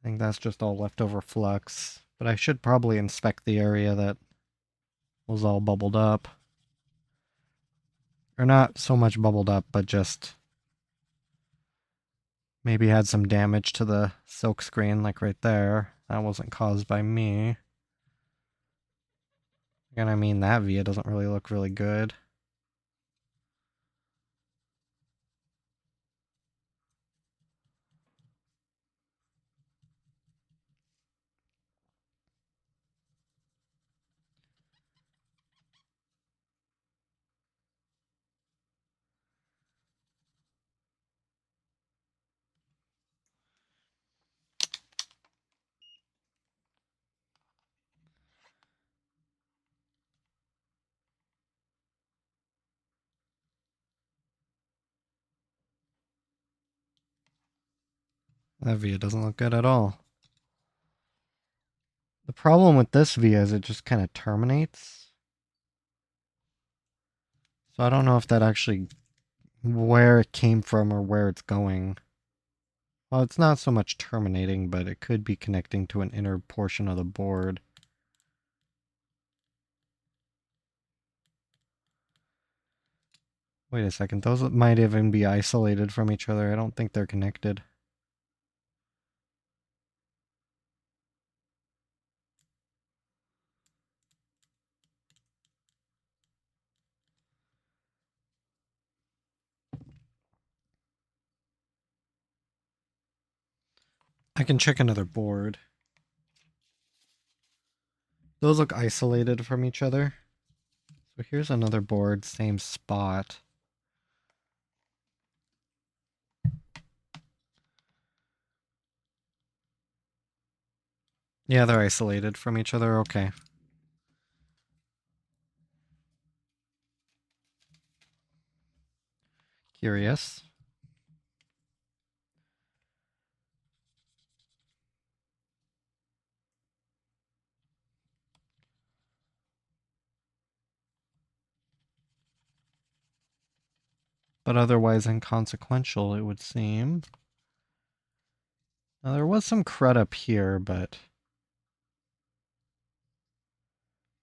I think that's just all leftover flux. But I should probably inspect the area that was all bubbled up. Or not so much bubbled up, but just maybe had some damage to the silk screen, like right there. That wasn't caused by me. And I mean, that via doesn't really look really good. That via doesn't look good at all. The problem with this via is it just kind of terminates. So I don't know if that actually where it came from or where it's going. Well, it's not so much terminating, but it could be connecting to an inner portion of the board. Wait a second, those might even be isolated from each other. I don't think they're connected. I can check another board. Those look isolated from each other. So here's another board, same spot. Yeah, they're isolated from each other. Okay. Curious. But otherwise inconsequential, it would seem. Now, there was some crud up here, but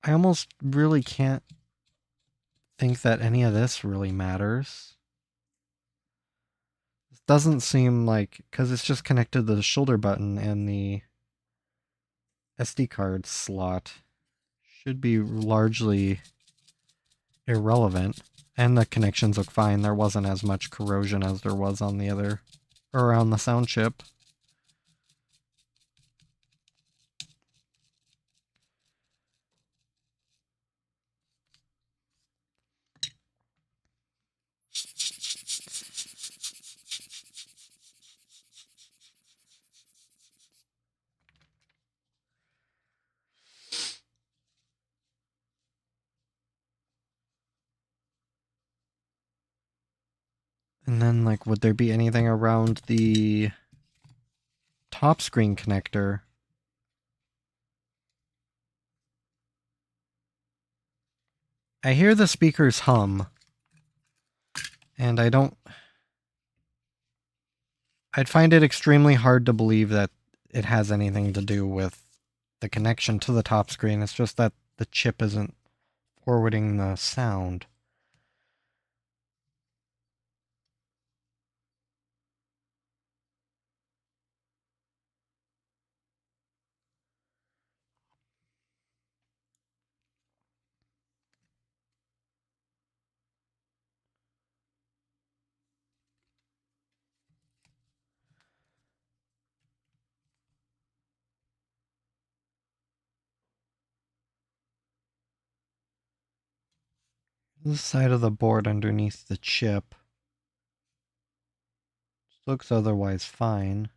I almost really can't think that any of this really matters. It doesn't seem like, because it's just connected to the shoulder button and the SD card slot. Should be largely irrelevant. And the connections look fine. There wasn't as much corrosion as there was on the other, or on the sound chip. And then, like, would there be anything around the top screen connector? I hear the speakers hum, and I'd find it extremely hard to believe that it has anything to do with the connection to the top screen. It's just that the chip isn't forwarding the sound. This side of the board underneath the chip looks otherwise fine.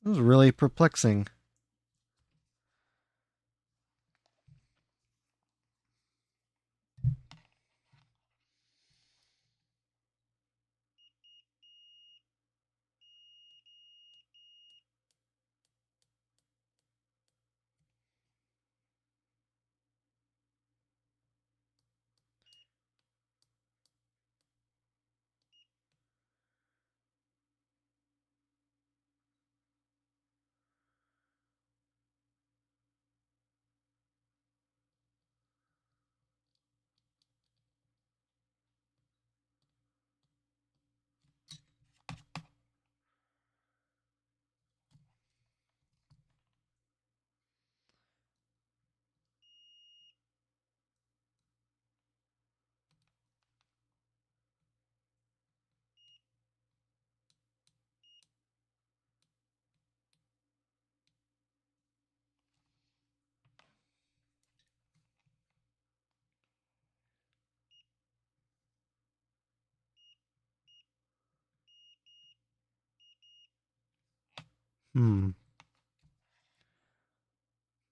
This is really perplexing.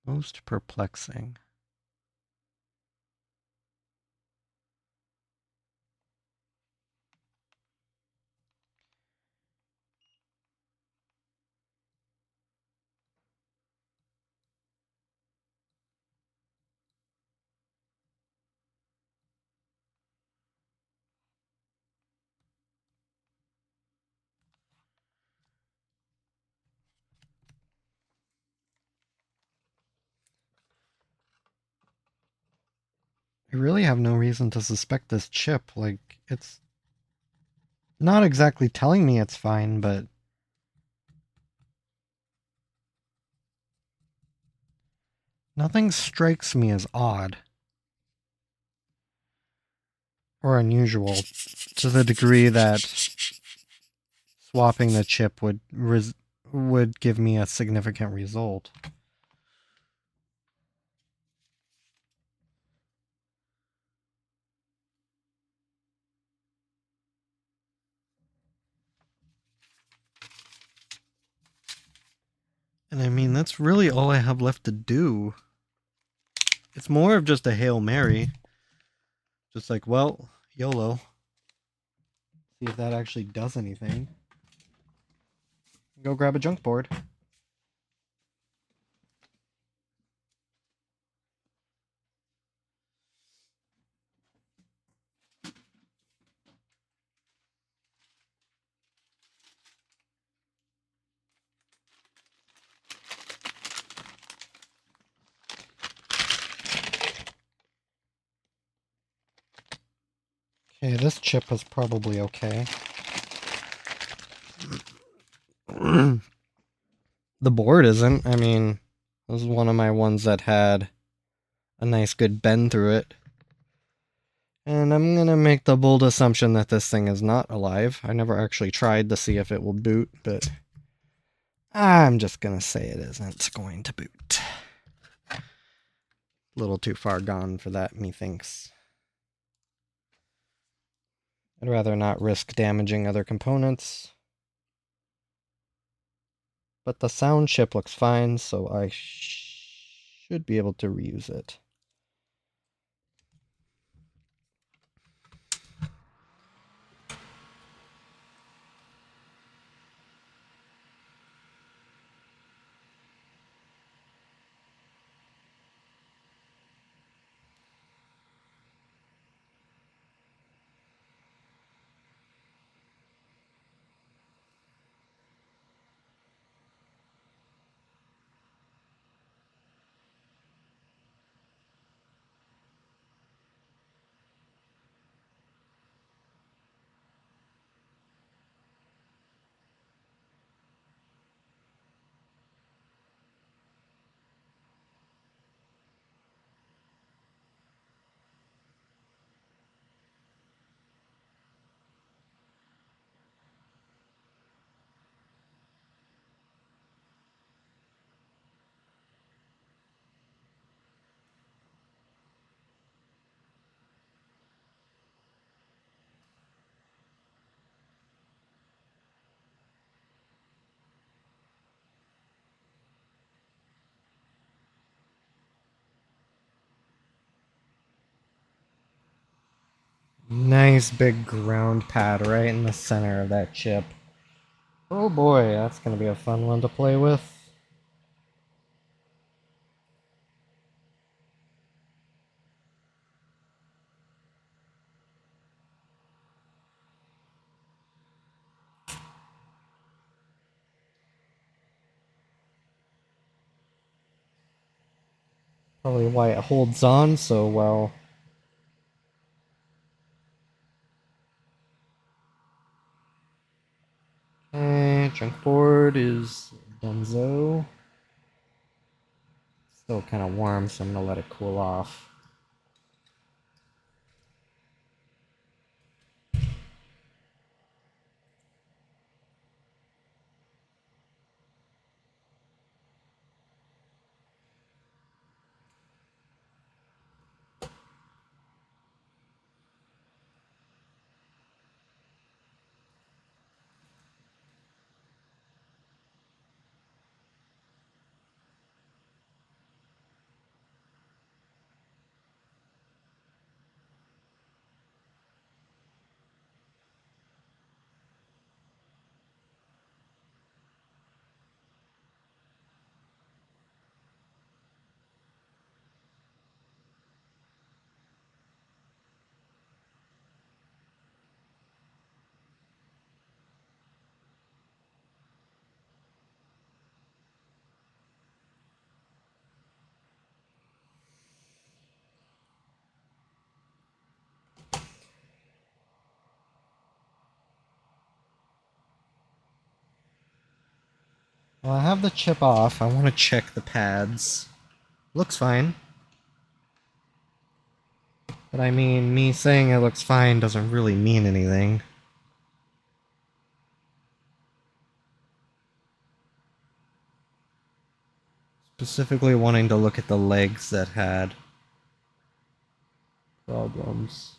Most perplexing. I really have no reason to suspect this chip. Like, it's not exactly telling me it's fine, but nothing strikes me as odd or unusual to the degree that swapping the chip would give me a significant result. And I mean, that's really all I have left to do. It's more of just a Hail Mary. Just like, well, YOLO. See if that actually does anything. Go grab a junk board. Okay, this chip is probably okay. The board isn't. I mean, this is one of my ones that had a nice good bend through it. And I'm gonna make the bold assumption that this thing is not alive. I never actually tried to see if it will boot, but I'm just gonna say it isn't going to boot. A little too far gone for that, methinks. I'd rather not risk damaging other components. But the sound chip looks fine, so I should be able to reuse it. Nice big ground pad right in the center of that chip. Oh boy, that's gonna be a fun one to play with. Probably why it holds on so well. Okay, chunk board is Dunzo. Still kind of warm, so I'm gonna let it cool off. Well, I have the chip off. I want to check the pads. Looks fine. But I mean, me saying it looks fine doesn't really mean anything. Specifically wanting to look at the legs that had problems.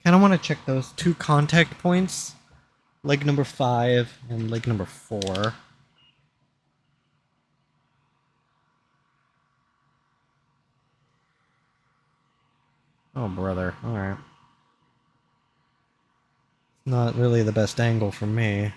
Kind of want to check those two contact points. Leg number 5 and leg number 4. Oh, brother. Alright. Not really the best angle for me.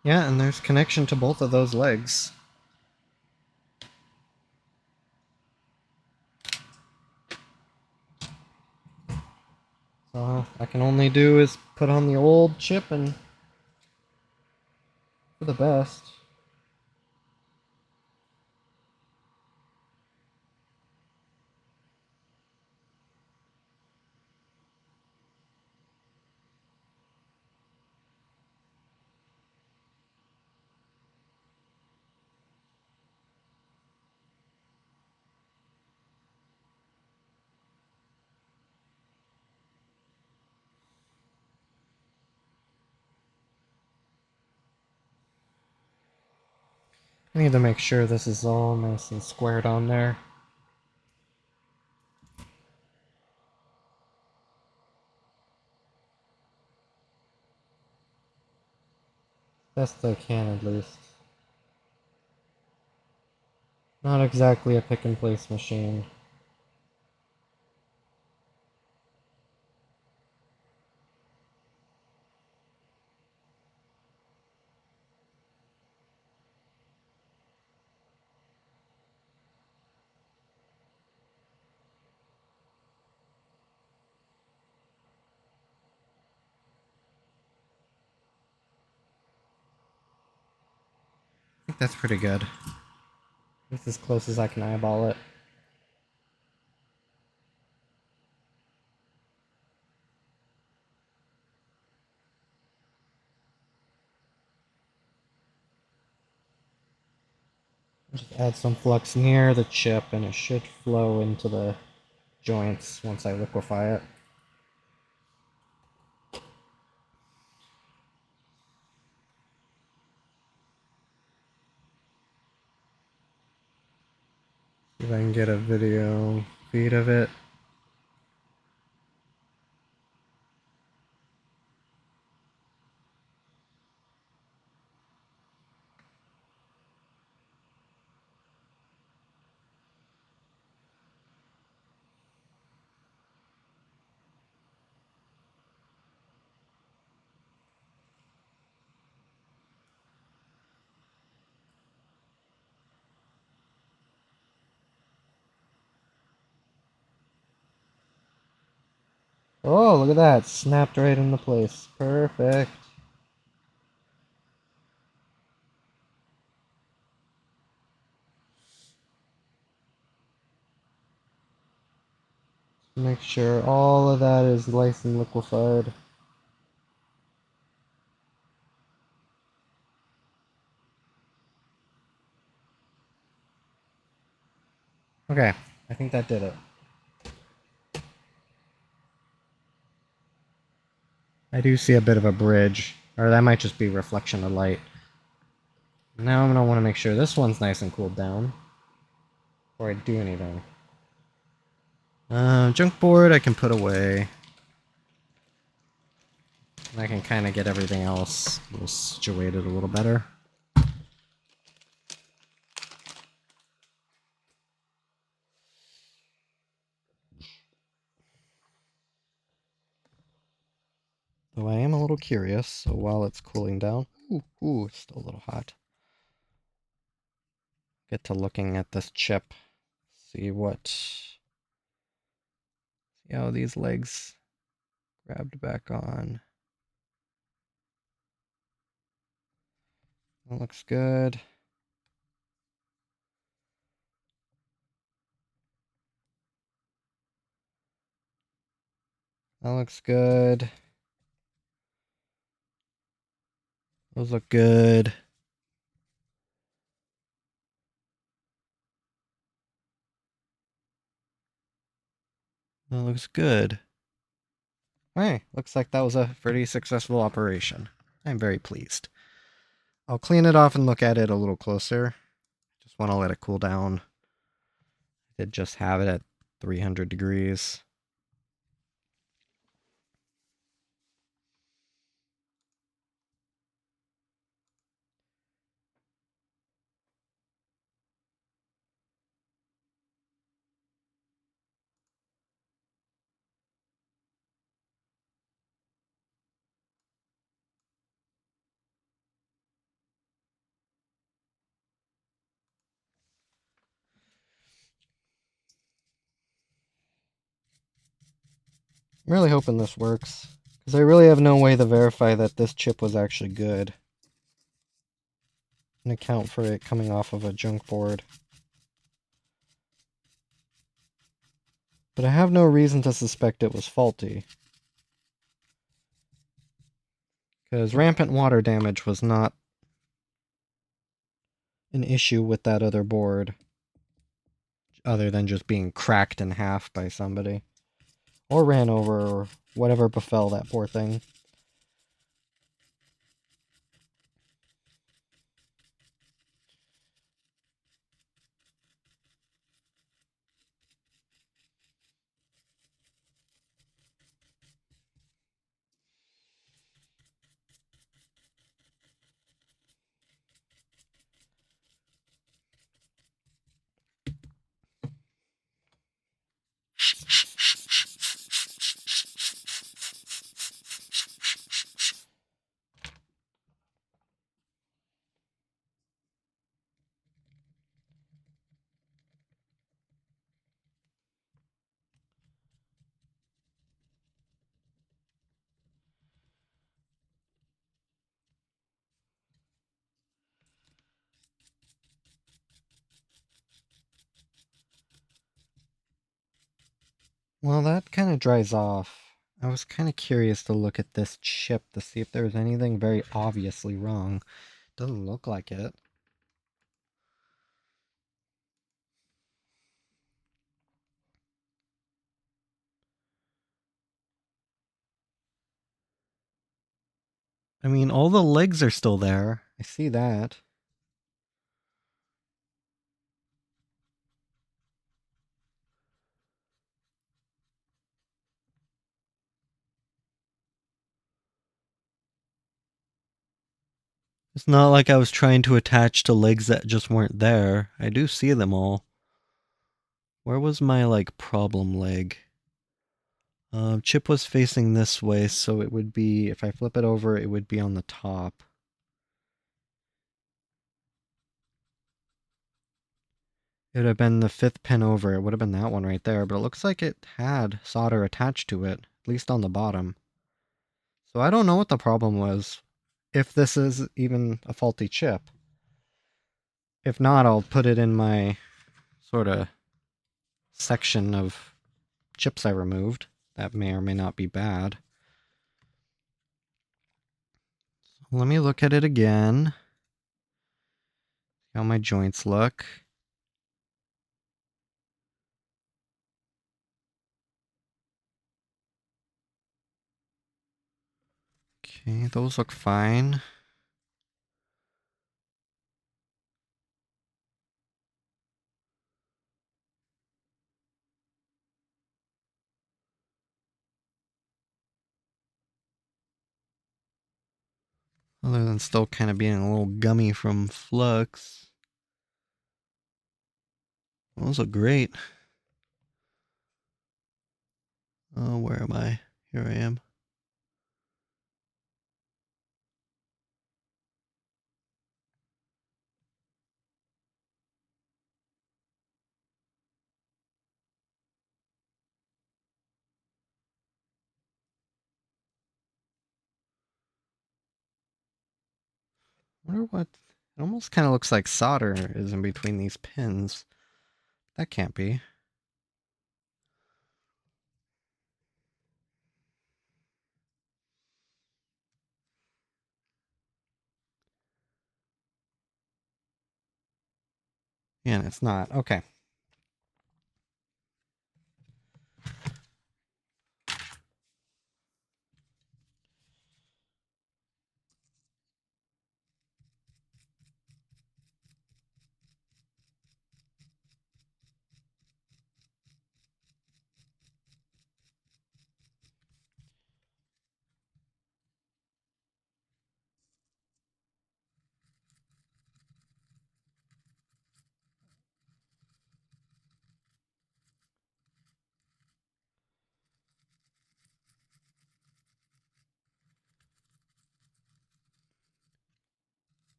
Yeah, and there's connection to both of those legs. So all I can only do is put on the old chip and for the best. I need to make sure this is all nice and squared on there. Best I can, at least. Not exactly a pick and place machine. I think that's pretty good. It's as close as I can eyeball it. Just add some flux near the chip and it should flow into the joints once I liquefy it. See if I can get a video feed of it. Oh, look at that. Snapped right into place. Perfect. Make sure all of that is nice and liquefied. Okay, I think that did it. I do see a bit of a bridge, or that might just be reflection of light. Now I'm going to want to make sure this one's nice and cooled down before I do anything. Junk board I can put away. And I can kind of get everything else a little situated a little better. Though I am a little curious, so while it's cooling down... Ooh, it's still a little hot. Get to looking at this chip. See how these legs grabbed back on. That looks good. That looks good. Those look good. That looks good. Hey, looks like that was a pretty successful operation. I'm very pleased. I'll clean it off and look at it a little closer. Just want to let it cool down. I did just have it at 300 degrees. I'm really hoping this works, because I really have no way to verify that this chip was actually good and account for it coming off of a junk board. But I have no reason to suspect it was faulty, because rampant water damage was not an issue with that other board, other than just being cracked in half by somebody. Or ran over, or whatever befell that poor thing. Well, that kind of dries off. I was kind of curious to look at this chip to see if there was anything very obviously wrong. Doesn't look like it. I mean, all the legs are still there. I see that. It's not like I was trying to attach to legs that just weren't there. I do see them all. Where was my, like, problem leg? Chip was facing this way, so it would be, if I flip it over, it would be on the top. It would have been the fifth pin over. It would have been that one right there, but it looks like it had solder attached to it, at least on the bottom. So I don't know what the problem was, if this is even a faulty chip. If not, I'll put it in my sort of section of chips I removed. That may or may not be bad. Let me look at it again. How my joints look. Okay, those look fine. Other than still kind of being a little gummy from flux. Those look great. Oh, where am I? Here I am. I wonder what... It almost kind of looks like solder is in between these pins. That can't be. Yeah, it's not. Okay.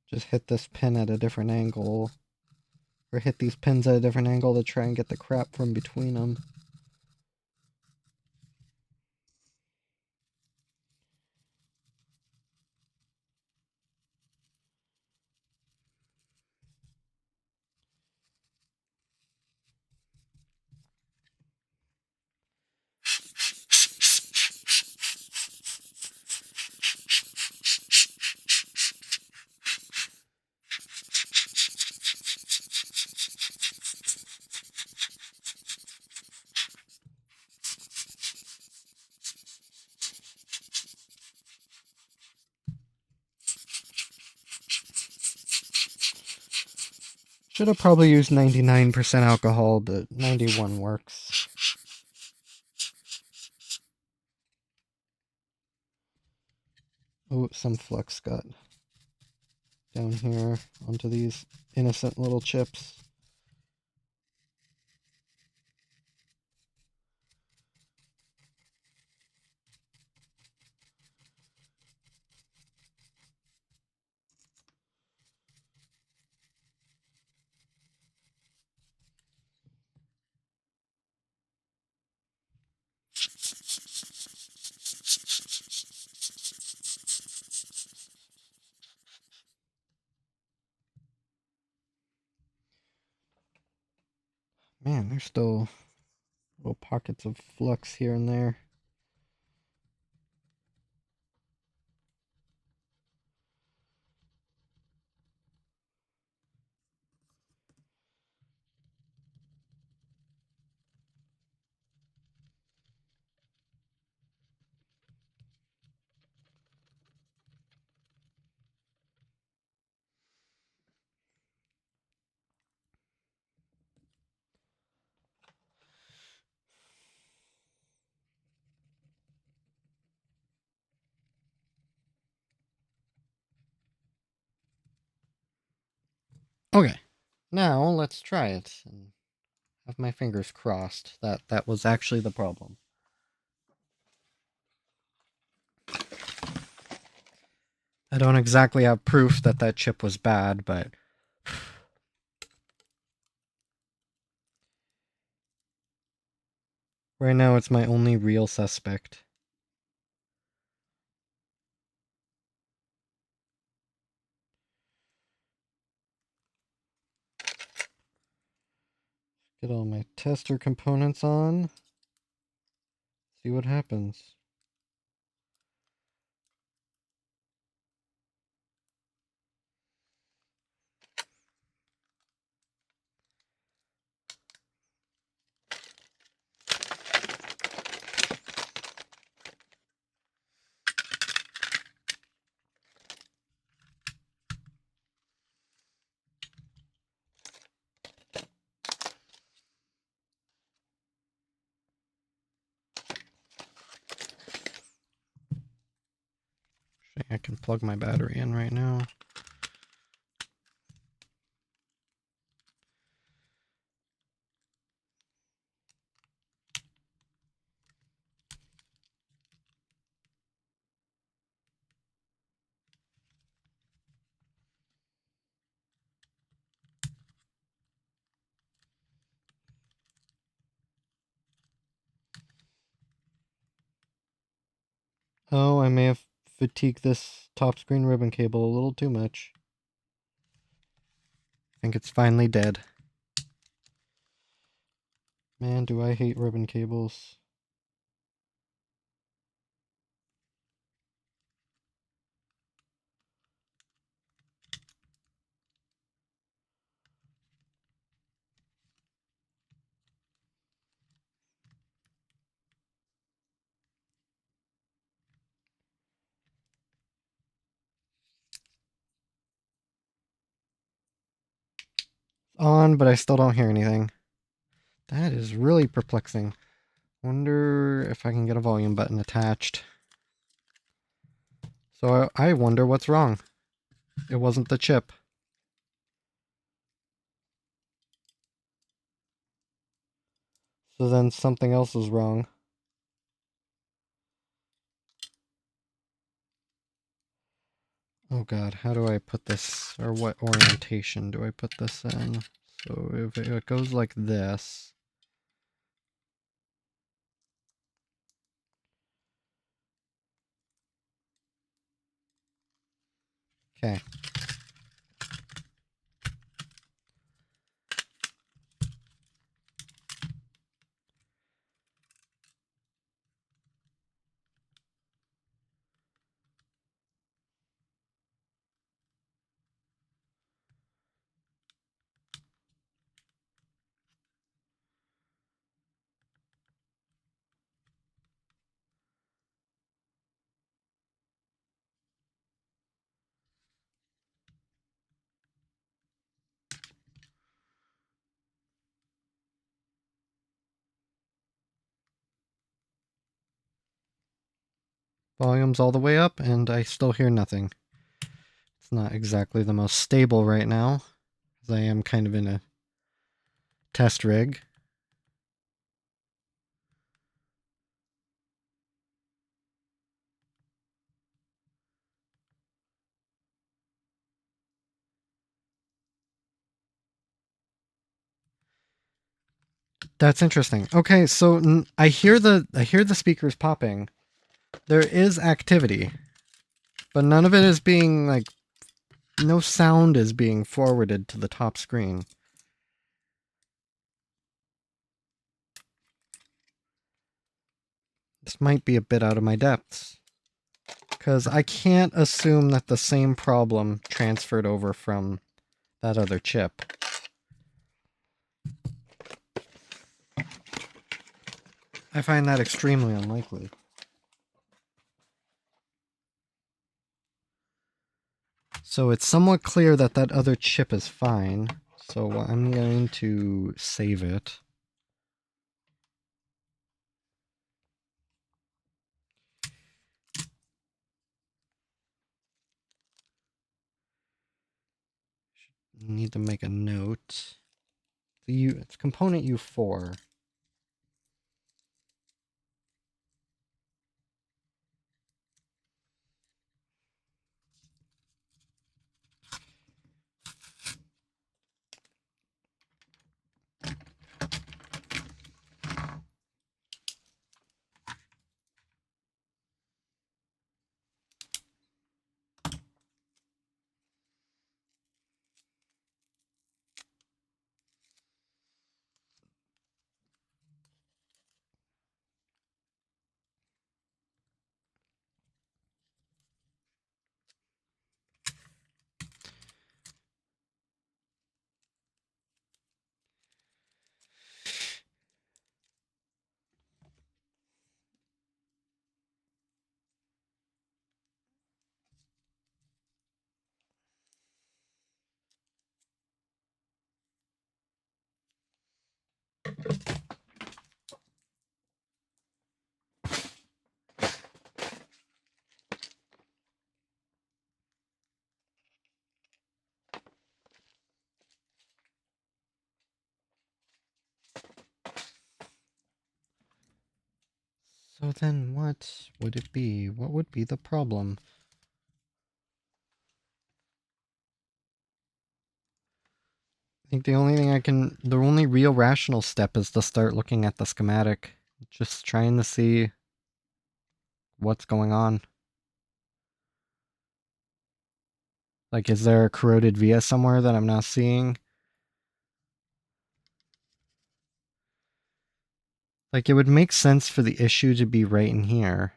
Just hit this pin at a different angle. Or hit these pins at a different angle to try and get the crap from between them. Should have probably used 99% alcohol, but 91 works. Oh, some flux got down here onto these innocent little chips. Man, they're still Little pockets of flux here and there. Okay, now let's try it and have my fingers crossed that that was actually the problem. I don't exactly have proof that that chip was bad, but right now it's my only real suspect. Get all my tester components on. See what happens. I can plug my battery in right now. Oh, I may have fatigued this top screen ribbon cable a little too much. I think it's finally dead. Man, do I hate ribbon cables. On, but I still don't hear anything. That is really perplexing. Wonder if I can get a volume button attached. So I wonder what's wrong. It wasn't the chip. So then something else is wrong. Oh god, how do I put this, or what orientation do I put this in? So if it goes like this. Okay. Volume's all the way up, and I still hear nothing. It's not exactly the most stable right now, as I am kind of in a test rig. That's interesting. Okay, so I hear the speakers popping. There is activity, but none of it is being like, no sound is being forwarded to the top screen. This might be a bit out of my depths. Because I can't assume that the same problem transferred over from that other chip. I find that extremely unlikely. So it's somewhat clear that that other chip is fine. So I'm going to save it. Need to make a note. It's component U4. So then what would it be? What would be the problem? I think the only real rational step is to start looking at the schematic. Just trying to see what's going on. Like, is there a corroded via somewhere that I'm not seeing? Like, it would make sense for the issue to be right in here,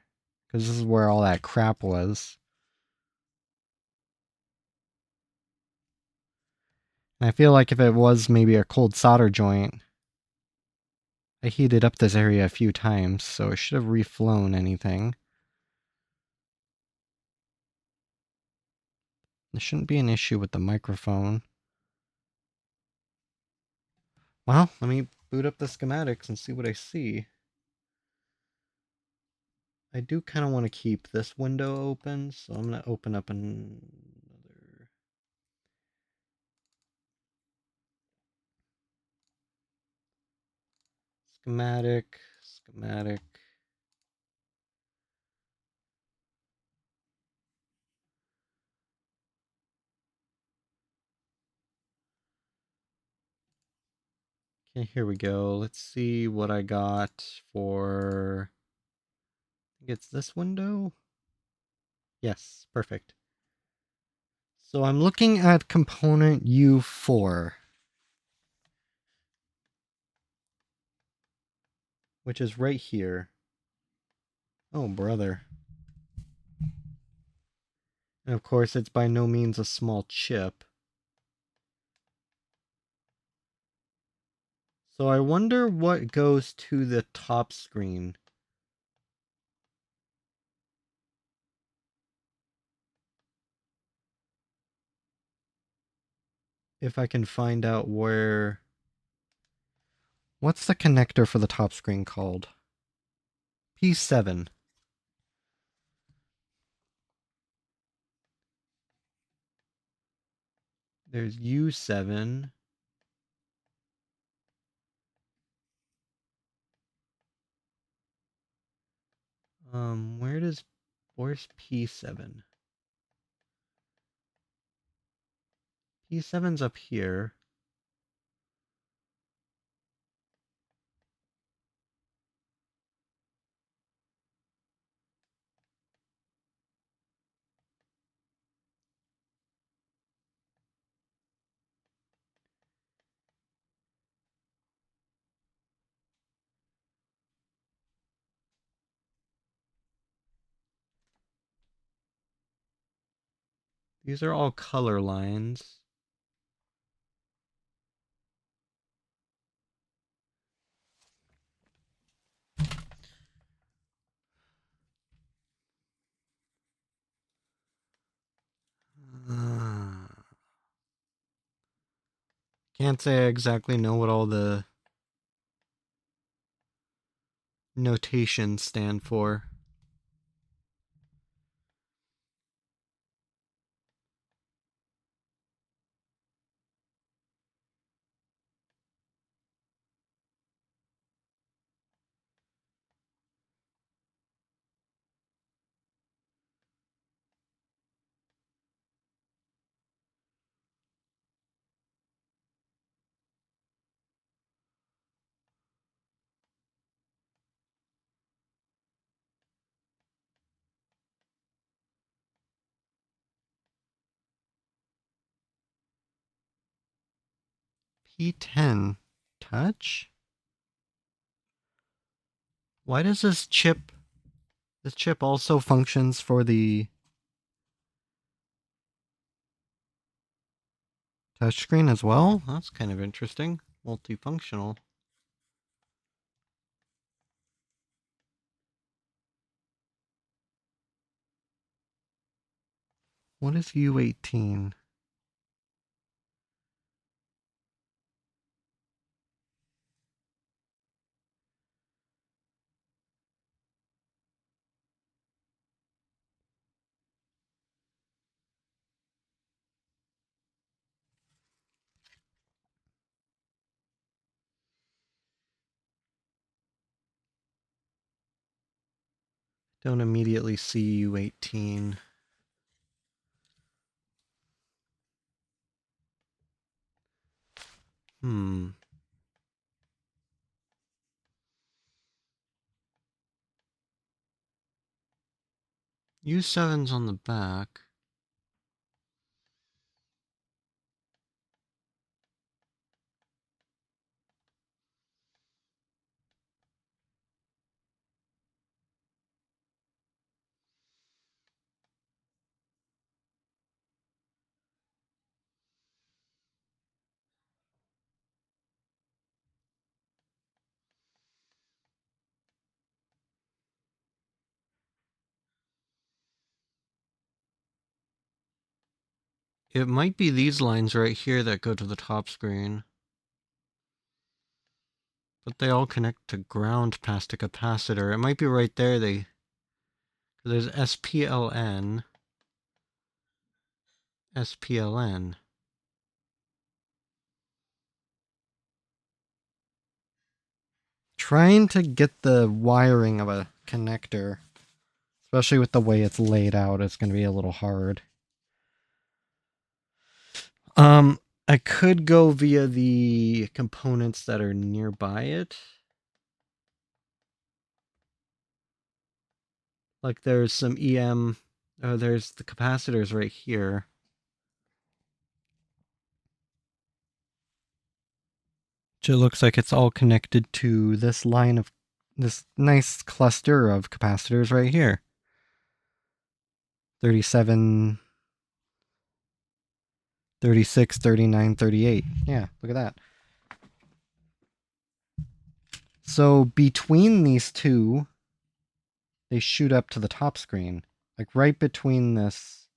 because this is where all that crap was. And I feel like if it was maybe a cold solder joint, I heated up this area a few times, so it should have reflown anything. There shouldn't be an issue with the microphone. Well, let me boot up the schematics and see what I see. I do kind of want to keep this window open, so I'm going to open up another schematic. Okay, here we go. Let's see what I got for, I think it's this window. Yes, perfect. So I'm looking at component U4, which is right here. Oh, brother. And of course, it's by no means a small chip. So I wonder what goes to the top screen. If I can find out where... What's the connector for the top screen called? P7. There's U7. Where's P7? P7's up here. These are all color lines. Can't say I exactly know what all the notations stand for. P10 touch? Why does this chip also functions for the touchscreen as well? That's kind of interesting. Multifunctional. What is U18? Don't immediately see U18. U7's on the back. It might be these lines right here that go to the top screen. But they all connect to ground past a capacitor. It might be right there. There's SPLN. SPLN. Trying to get the wiring of a connector, especially with the way it's laid out, it's going to be a little hard. I could go via the components that are nearby it. Like there's some EM, there's the capacitors right here. It looks like it's all connected to this line of this nice cluster of capacitors right here. 37, 36, 39, 38. Yeah, look at that. So between these two, they shoot up to the top screen. Like right between this.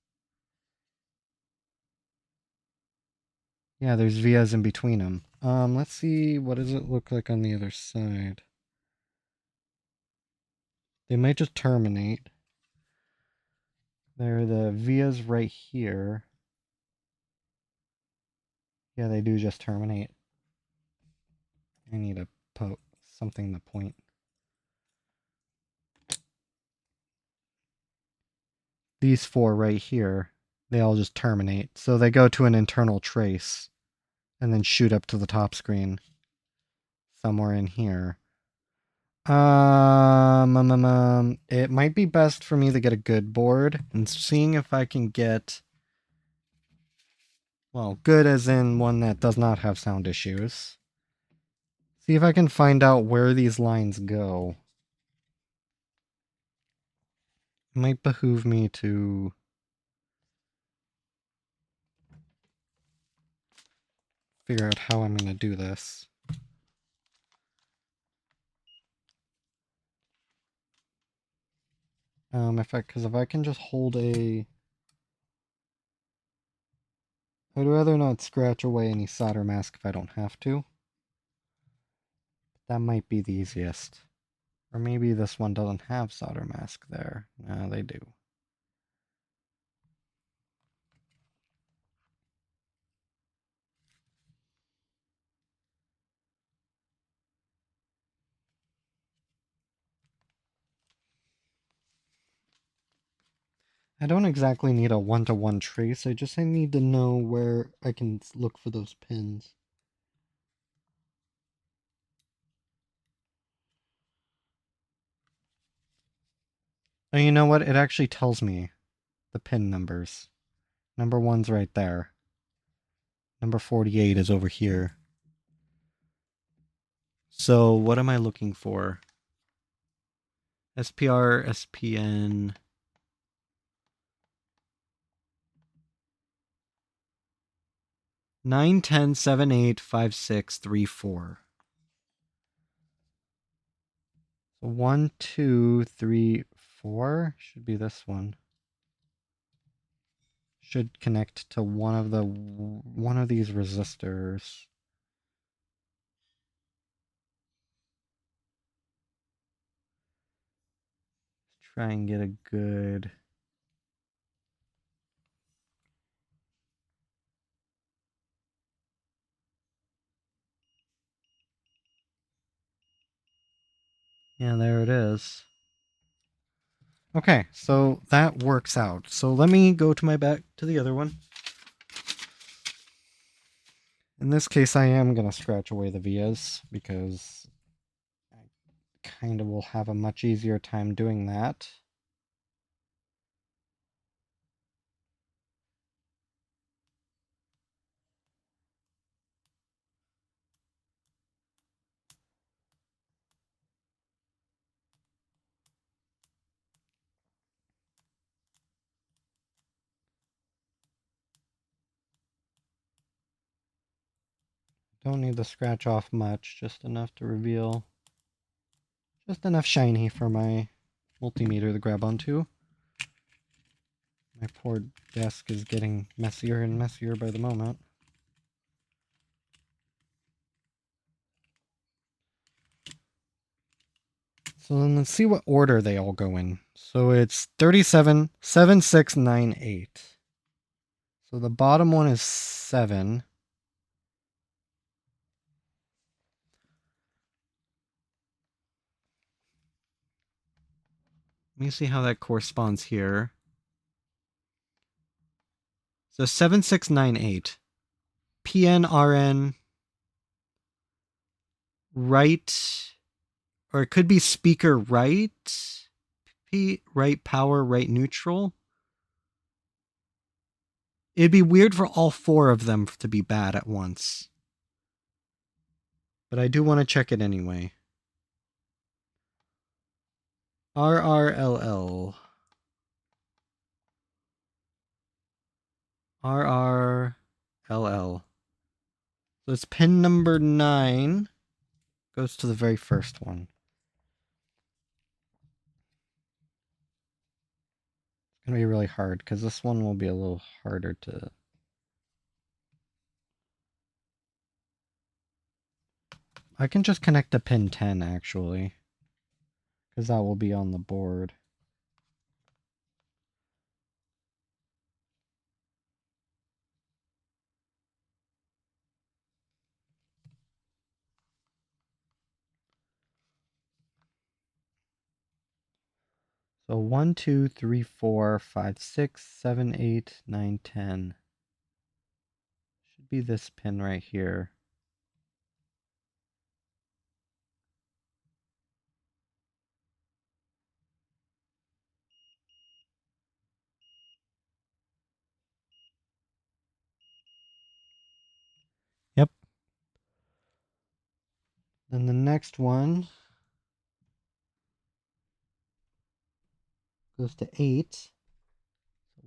Yeah, there's vias in between them. Let's see, what does it look like on the other side? They might just terminate. There are the vias right here. Yeah, they do just terminate. I need to put something to point. These four right here, they all just terminate. So they go to an internal trace and then shoot up to the top screen somewhere in here. It might be best for me to get a good board and seeing if I can get, well, good as in one that does not have sound issues. See if I can find out where these lines go. It might behoove me to figure out how I'm going to do this. Because if I can just hold a... I'd rather not scratch away any solder mask if I don't have to. That might be the easiest. Or maybe this one doesn't have solder mask there. No, they do. I don't exactly need a one-to-one trace, I need to know where I can look for those pins. Oh, you know what? It actually tells me the pin numbers. Number 1's right there. Number 48 is over here. So what am I looking for? SPR, SPN... 910785634. So 1, 2, 3, 4 should be this one. Should connect to one of these resistors. Let's try and get a good... Yeah, there it is. Okay, so that works out. So let me go to the other one. In this case, I am going to scratch away the vias because I kind of will have a much easier time doing that. Don't need to scratch off much, just enough to reveal, just enough shiny for my multimeter to grab onto. My poor desk is getting messier and messier by the moment. So then let's see what order they all go in. So it's 37, 7, 6, 9, 8. So the bottom one is 7. Let me see how that corresponds here. So 7698. PNRN right, or it could be speaker right. P right power, right neutral. It'd be weird for all 4 of them to be bad at once. But I do want to check it anyway. RRLL. RRLL. So it's pin number 9. Goes to the very first one. It's going to be really hard because this one will be a little harder to... I can just connect to pin 10 actually, because that will be on the board. So 1, 2, 3, 4, 5, 6, 7, 8, 9, 10. Should be this pin right here. Yep. Then the next one goes to 8.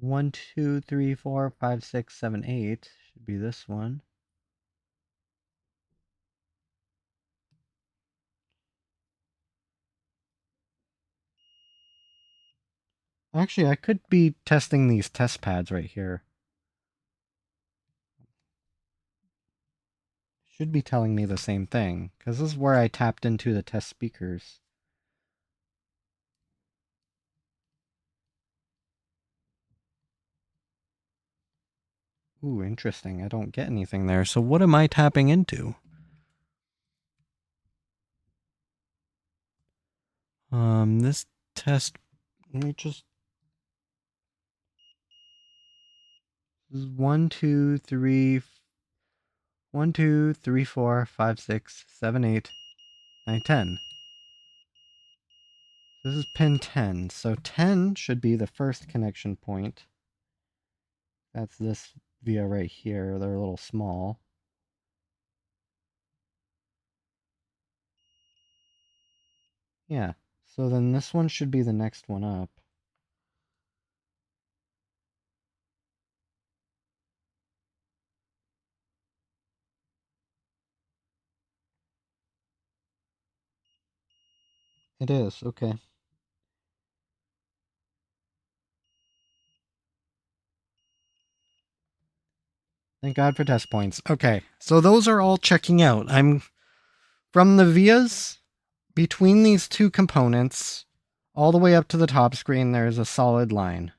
1, 2, 3, 4, 5, 6, 7, 8 should be this one. Actually, I could be testing these test pads right here. Should be telling me the same thing, because this is where I tapped into the test speakers. Ooh, interesting. I don't get anything there. So what am I tapping into? This test, let me just, this is 1, 2, 3, 1, 2, 3, 4, 5, 6, 7, 8, 9, 10. This is pin 10. So 10 should be the first connection point. That's this via right here. They're a little small. Yeah. So then this one should be the next one up. It is. Okay. Thank God for test points. Okay. So those are all checking out. I'm from the vias between these two components all the way up to the top screen. There's a solid line.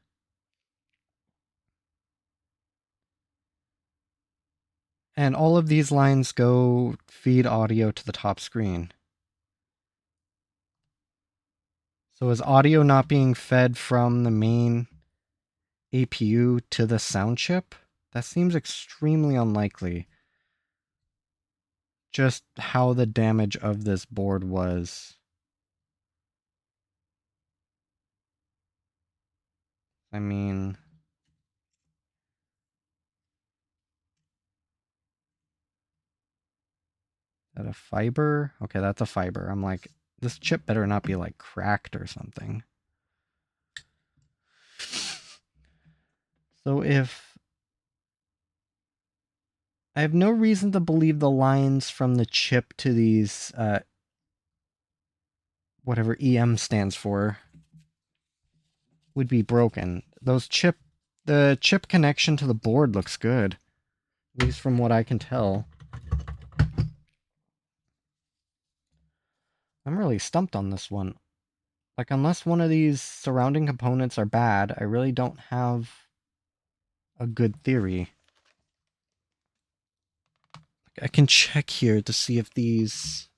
And all of these lines go feed audio to the top screen. So is audio not being fed from the main APU to the sound chip? That seems extremely unlikely. Just how the damage of this board was. I mean, is that a fiber? Okay, that's a fiber. I'm like, this chip better not be like cracked or something. So if I have no reason to believe the lines from the chip to these, whatever EM stands for, would be broken. The chip connection to the board looks good, at least from what I can tell. I'm really stumped on this one. Like, unless one of these surrounding components are bad, I really don't have a good theory. I can check here to see if these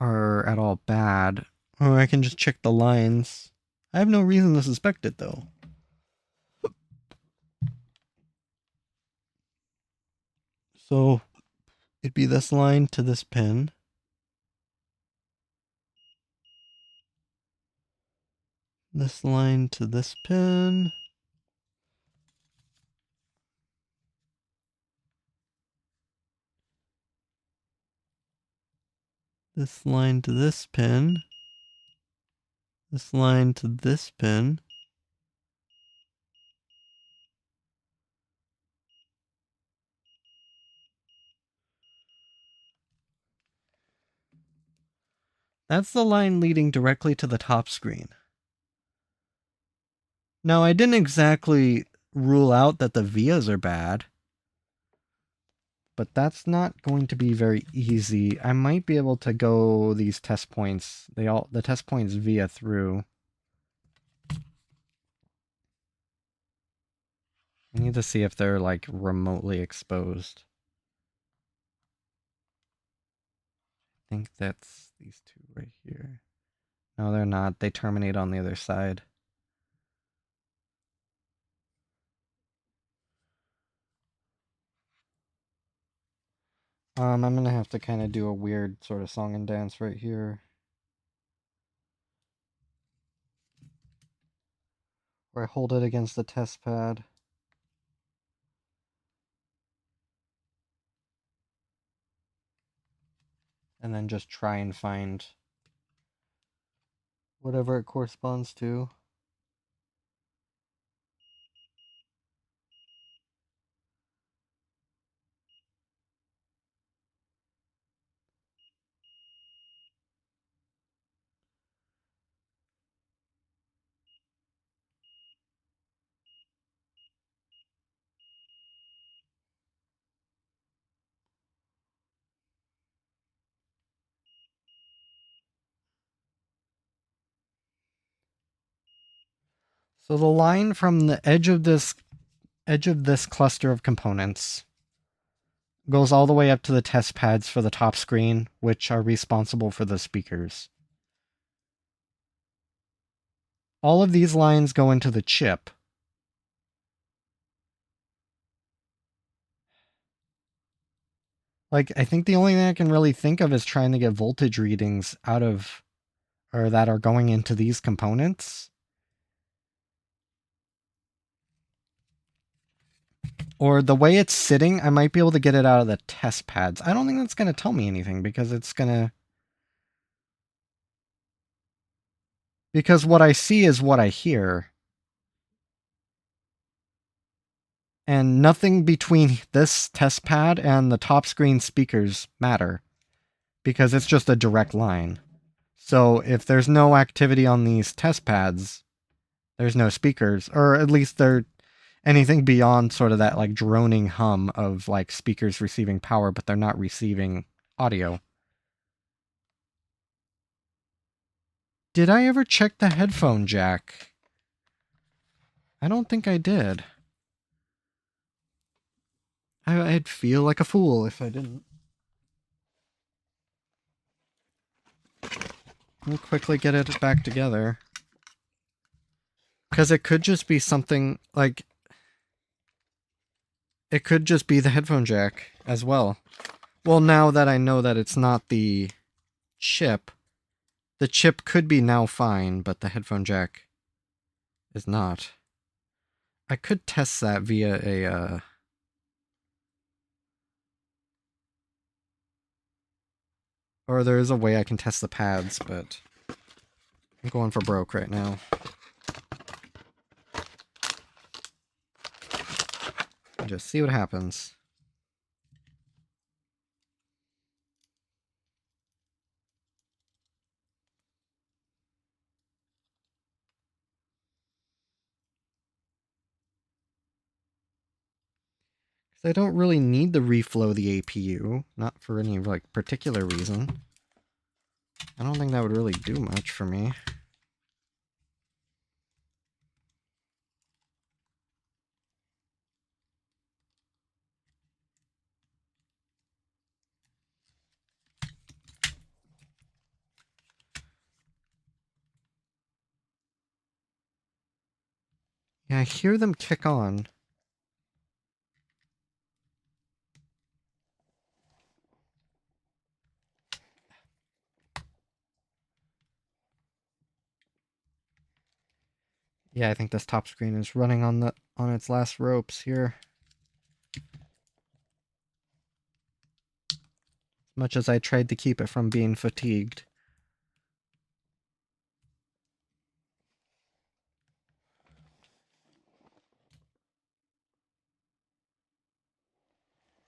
are at all bad. Or I can just check the lines. I have no reason to suspect it, though. So, it'd be this line to this pin. This line to this pin. This line to this pin. This line to this pin. That's the line leading directly to the top screen. Now, I didn't exactly rule out that the vias are bad, but that's not going to be very easy. I might be able to go these test points. The test points via through. I need to see if they're like remotely exposed. I think that's these two right here. No, they're not. They terminate on the other side. I'm gonna have to kind of do a weird sort of song and dance right here. Where I hold it against the test pad. And then just try and find whatever it corresponds to. So the line from the edge of this cluster of components goes all the way up to the test pads for the top screen, which are responsible for the speakers. All of these lines go into the chip. Like, I think the only thing I can really think of is trying to get voltage readings out of, or that are going into these components. Or the way it's sitting, I might be able to get it out of the test pads. I don't think that's going to tell me anything because it's going to... Because what I see is what I hear. And nothing between this test pad and the top screen speakers matter because it's just a direct line. So if there's no activity on these test pads, there's no speakers, or at least they're anything beyond sort of that like droning hum of like speakers receiving power, but they're not receiving audio. Did I ever check the headphone jack? I don't think I did. I'd feel like a fool if I didn't. We'll quickly get it back together. Because it could just be something like... It could just be the headphone jack as well. Well, now that I know that it's not the chip could be now fine, but the headphone jack is not. I could test that via a... Or there is a way I can test the pads, but I'm going for broke right now. Just see what happens. Because I don't really need to reflow the APU, not for any like particular reason. I don't think that would really do much for me. Yeah, I hear them kick on. Yeah, I think this top screen is running on its last ropes here. As much as I tried to keep it from being fatigued.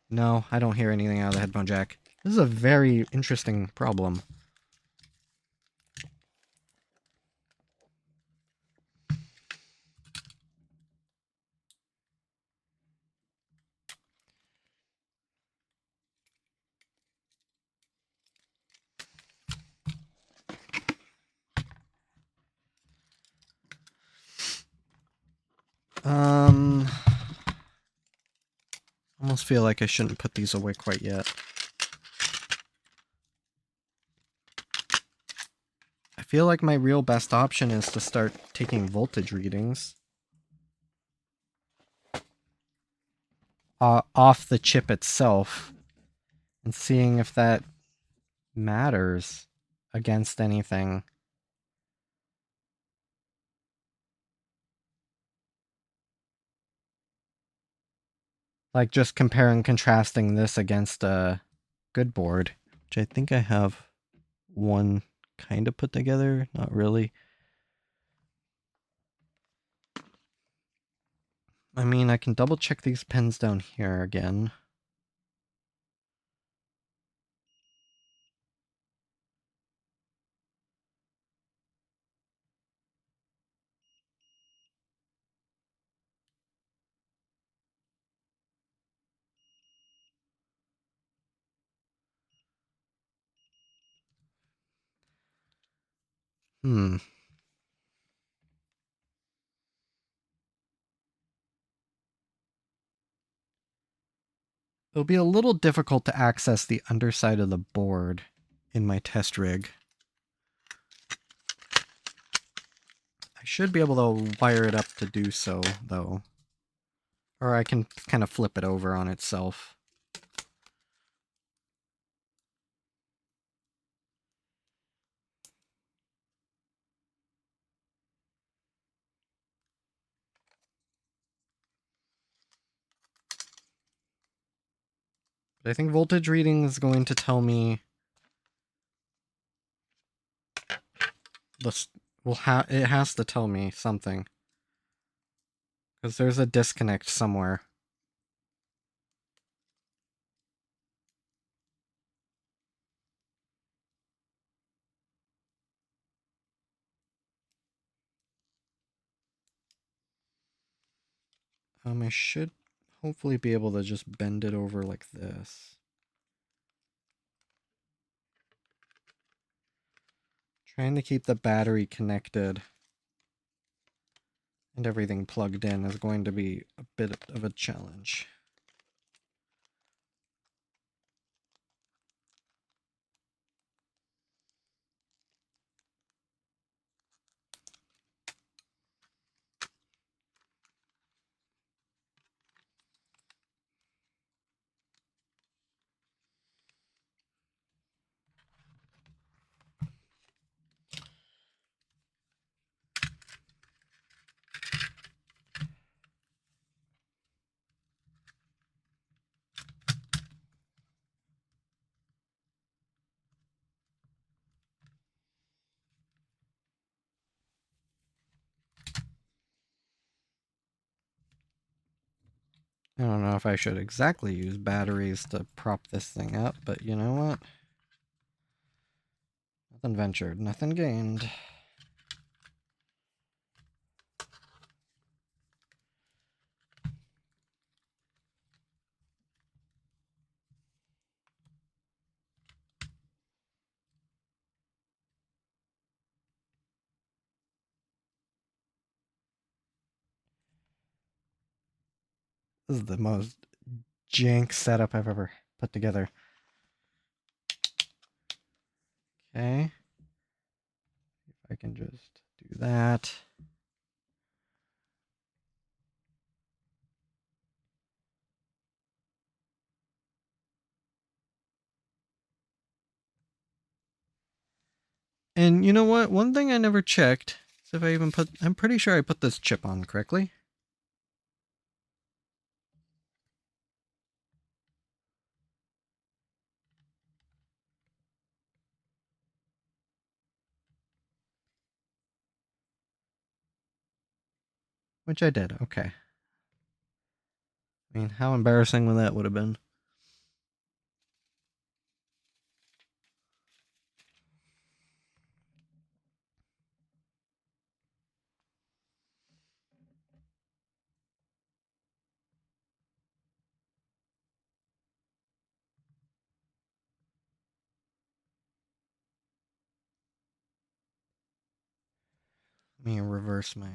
No, I don't hear anything out of the headphone jack. This is a very interesting problem. Almost feel like I shouldn't put these away quite yet. I feel like my real best option is to start taking voltage readings. Off the chip itself. And seeing if that matters against anything. Like just comparing, contrasting this against a good board, which I think I have one kind of put together, not really. I mean, I can double check these pins down here again. Hmm. It'll be a little difficult to access the underside of the board in my test rig. I should be able to wire it up to do so, though. Or I can kind of flip it over on itself. But I think voltage reading is going to tell me this it has to tell me something. Because there's a disconnect somewhere. I should hopefully be able to just bend it over like this. Trying to keep the battery connected and everything plugged in is going to be a bit of a challenge. I don't know if I should exactly use batteries to prop this thing up, but you know what? Nothing ventured, nothing gained. This is the most jank setup I've ever put together. Okay. If I can just do that. And you know what? One thing I never checked is if I even put... I'm pretty sure I put this chip on correctly. Which I did, okay. I mean, how embarrassing would that would have been? Let me reverse my...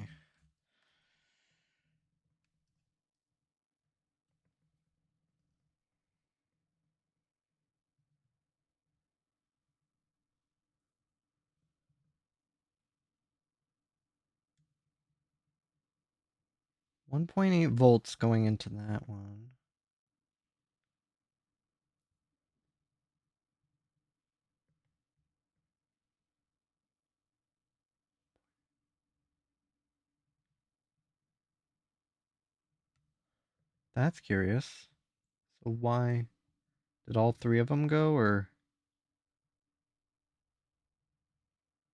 1.8 volts going into that one. That's curious. So why did all three of them go, or...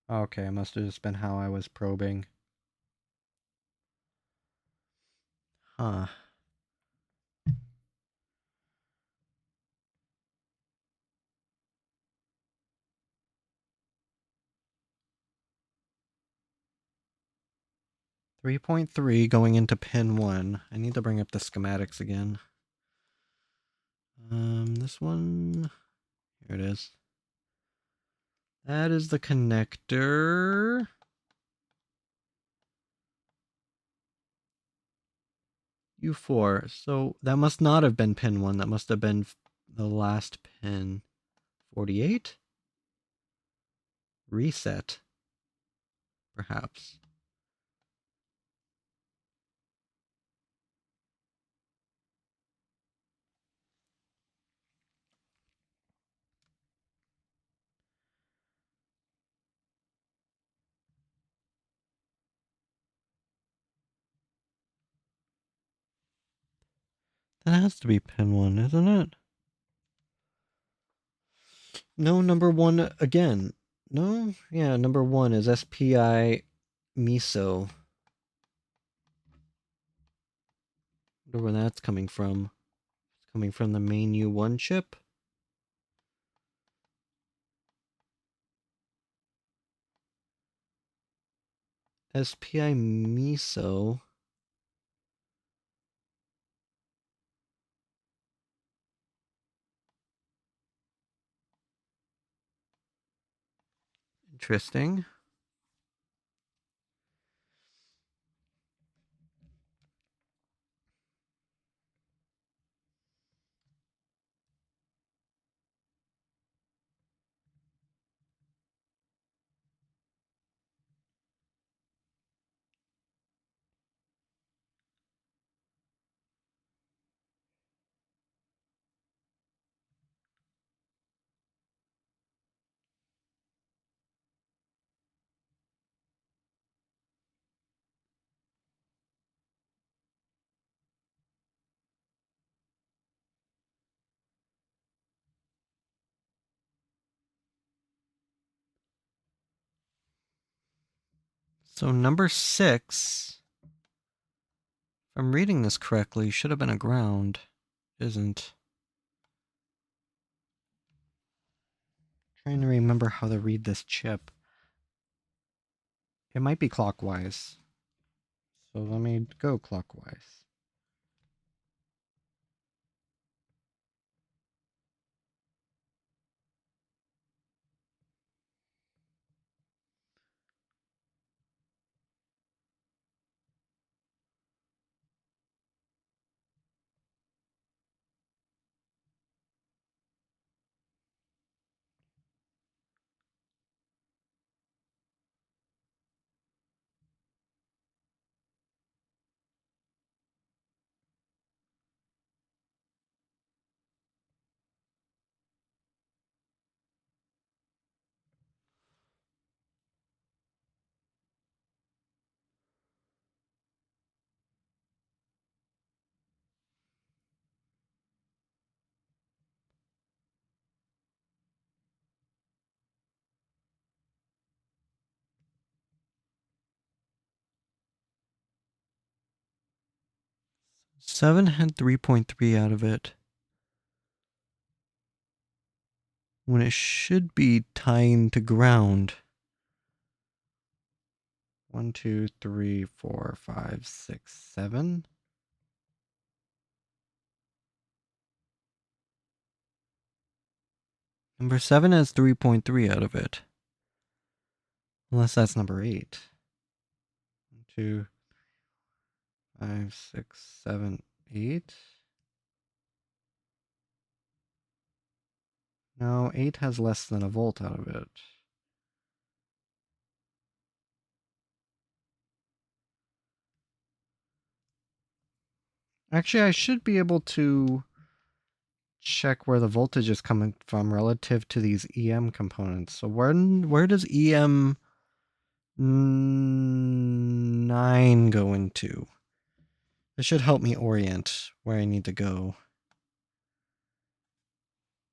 Okay, it must have just been how I was probing. Huh. 3.3 going into pin 1. I need to bring up the schematics again. This one... Here it is. That is the connector. U4. So that must not have been pin 1. That must have been the last pin. 48? Reset, perhaps. That has to be pin 1, isn't it? No, number 1 again. No? Yeah, number 1 is SPI MISO. I wonder where that's coming from. It's coming from the main U1 chip. SPI MISO. Interesting. So number 6, if I'm reading this correctly, should have been a ground. Isn't. Trying to remember how to read this chip. It might be clockwise. So let me go clockwise. Seven had 3.3 out of it, when it should be tying to ground. 1, 2, 3, 4, 5, 6, 7. Number 7 has 3.3 out of it. Unless that's number 8. 1, 2, 5, 6, 7, 8. No, 8 has less than a volt out of it. Actually, I should be able to check where the voltage is coming from relative to these EM components. So where does EM 9 go into? This should help me orient where I need to go.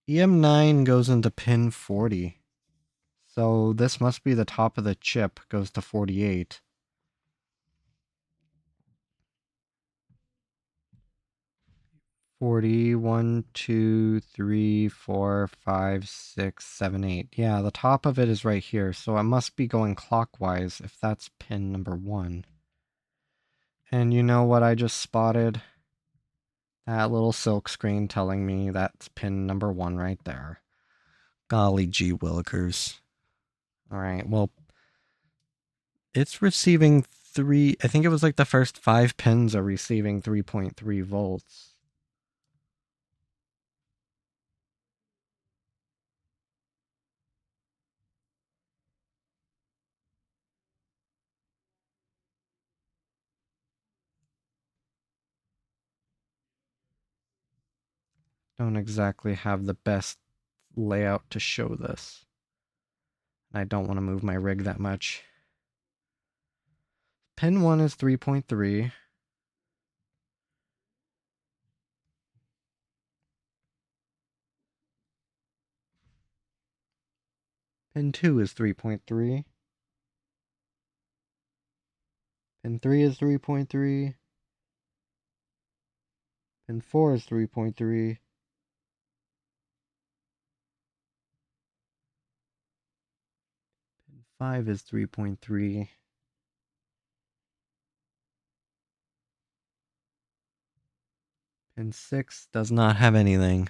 EM9 goes into pin 40. So this must be the top of the chip, goes to 48. One, 2, 3, 4, 5, 6, 7, 8. Yeah, the top of it is right here, so it must be going clockwise if that's pin number 1. And you know what I just spotted? That little silk screen telling me that's pin number 1 right there. Golly gee willikers. Alright, well, it's receiving three, I think it was like the first 5 pins are receiving 3.3 volts. Don't exactly have the best layout to show this. I don't want to move my rig that much. Pin 1 is 3.3. Pin 2 is 3.3. Pin 3 is 3.3. Pin 4 is 3.3. Pin 5 is 3.3. Pin 6 does not have anything.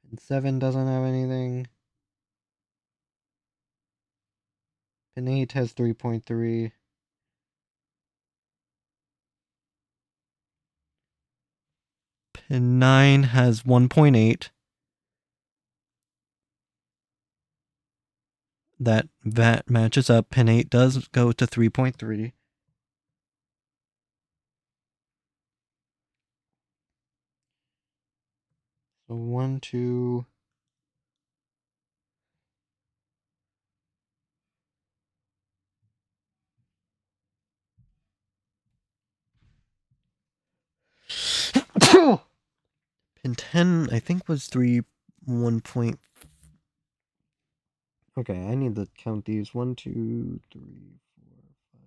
Pin 7 doesn't have anything. Pin 8 has 3.3. Pin 9 has 1.8. That matches up. Pin 8 does go to 3.3. So 1, 2. Pin 10, I think, was 1 point. Okay, I need to count these. 1, 2, 3, 4, 5.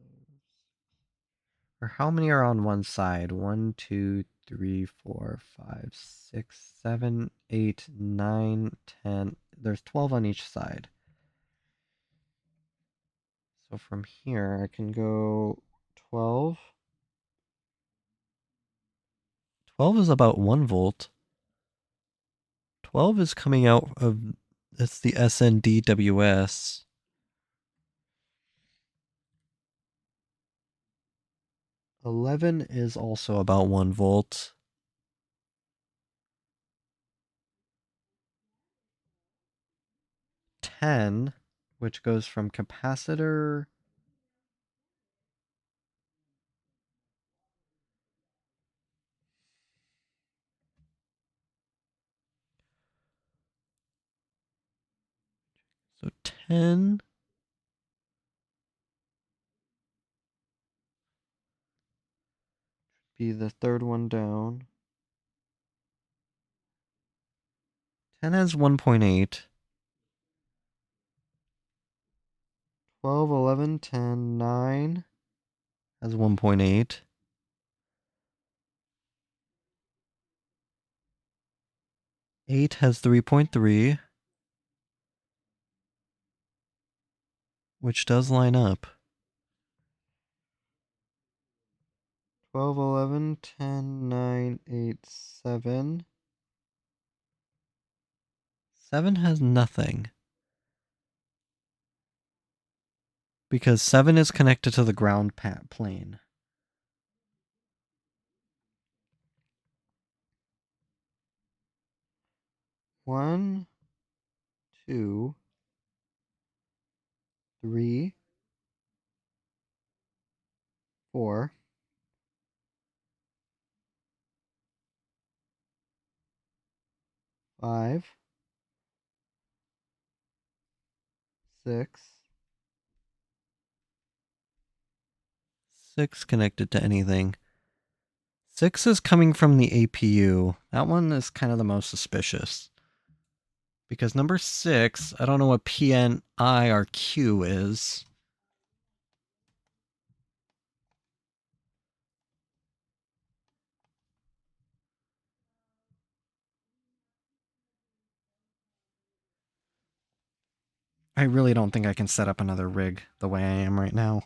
Or how many are on one side? 1, 2, 3, 4, 5, 6, 7, 8, 9, 10. There's 12 on each side. So from here, I can go 12. 12 is about 1 volt. 12 is coming out of, that's the SNDWS. 11 is also about 1 volt. 10, which goes from capacitor. So 10 be the third one down. 10 has 1.8. 12, 11, 10, 9 has 1.8. 8 has 3.3, which does line up. 12, 11, 10, 9, 8, 7. 7 has nothing. Because 7 is connected to the ground plane. One, 2, 3, 4. 5, 6. 6 connected to anything. 6 is coming from the APU. That one is kind of the most suspicious. Because number 6, I don't know what PNI or Q is. I really don't think I can set up another rig the way I am right now.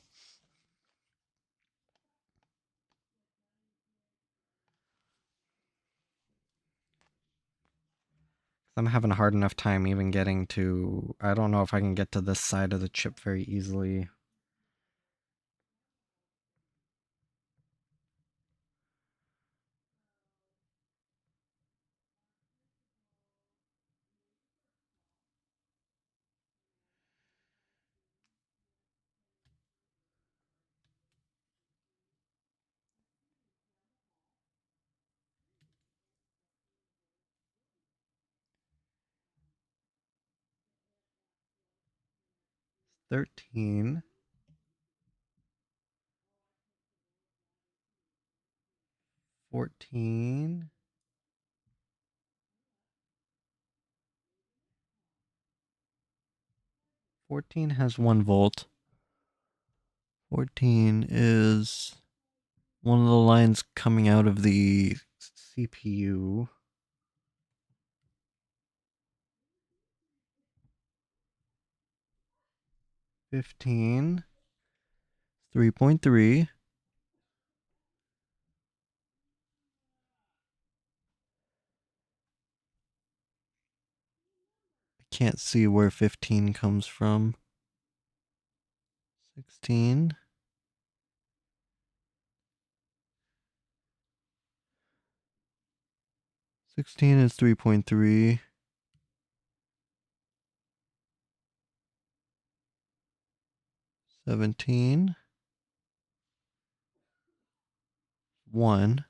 I'm having a hard enough time even getting to... I don't know if I can get to this side of the chip very easily. $13. 14. 14 has 1 volt. 14 is one of the lines coming out of the CPU. 15. 3.3. I can't see where 15 comes from. 16. 16 is 3.3. 17. 1.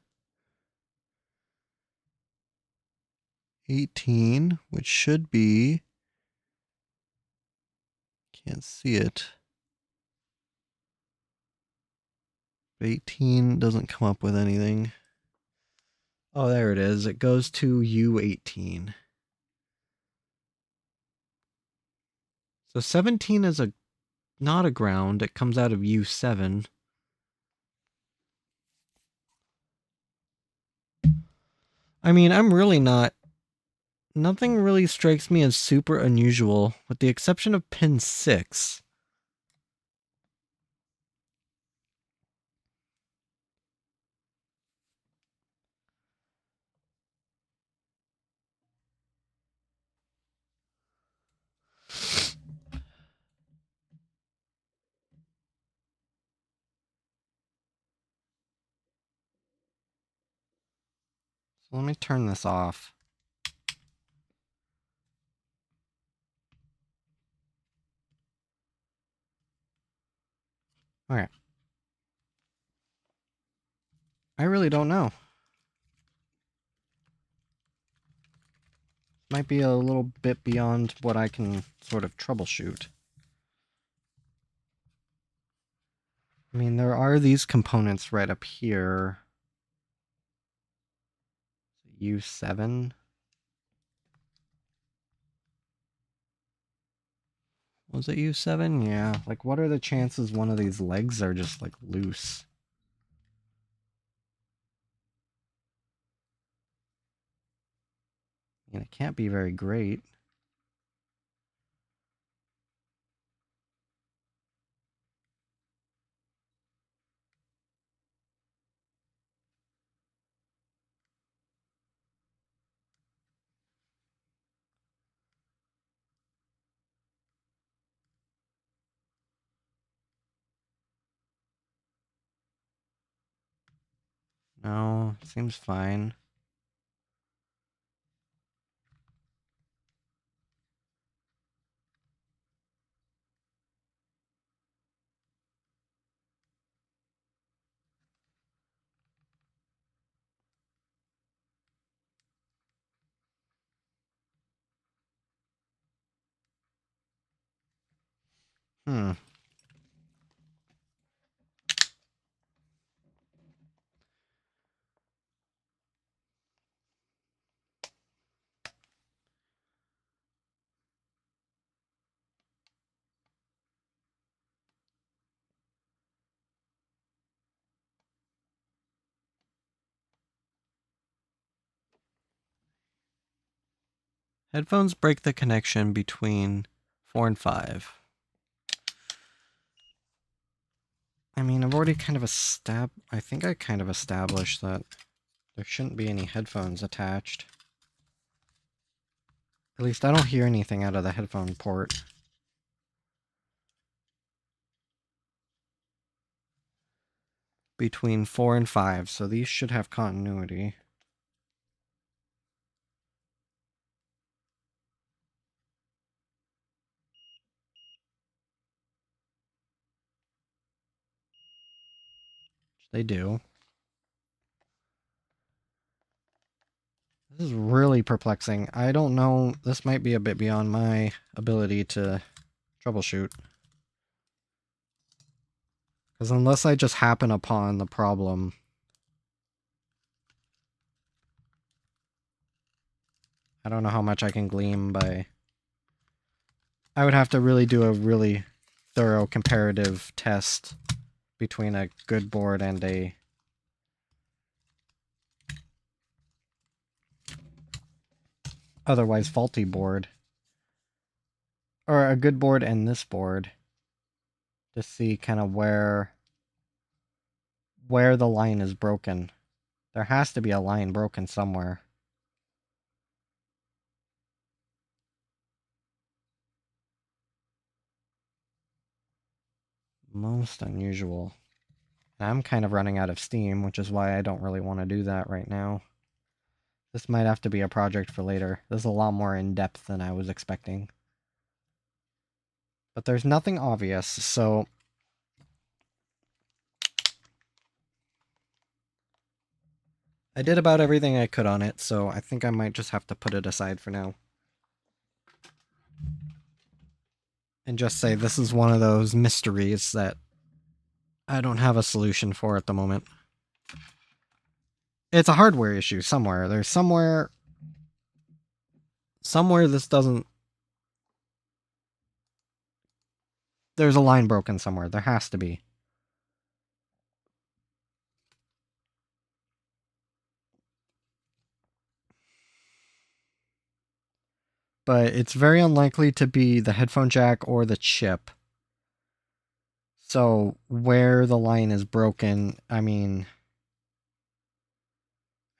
18, which should be... Can't see it. 18 doesn't come up with anything. Oh, there it is. It goes to U18. So 17 is not a ground. It comes out of U7. I mean, I'm really not... Nothing really strikes me as super unusual, with the exception of pin 6. So let me turn this off. Okay. I really don't know. Might be a little bit beyond what I can sort of troubleshoot. I mean, there are these components right up here. U7. Was it U7? Yeah. Like, what are the chances one of these legs are just, like, loose? I mean, it can't be very great. No, seems fine. Hmm. Headphones break the connection between 4 and 5. I mean, I've already kind of I think I kind of established that there shouldn't be any headphones attached. At least I don't hear anything out of the headphone port. Between 4 and 5, so these should have continuity. They do. This is really perplexing. I don't know. This might be a bit beyond my ability to troubleshoot. Because unless I just happen upon the problem, I don't know how much I can glean by... I would have to really do a really thorough comparative test between a good board and a otherwise faulty board. Or a good board and this board. To see kind of where the line is broken. There has to be a line broken somewhere. Most unusual. I'm kind of running out of steam, which is why I don't really want to do that right now. This might have to be a project for later. This is a lot more in-depth than I was expecting. But there's nothing obvious, so... I did about everything I could on it, so I think I might just have to put it aside for now. And just say this is one of those mysteries that I don't have a solution for at the moment. It's a hardware issue somewhere. There's somewhere this doesn't... There's a line broken somewhere. There has to be. But it's very unlikely to be the headphone jack or the chip. So where the line is broken, I mean...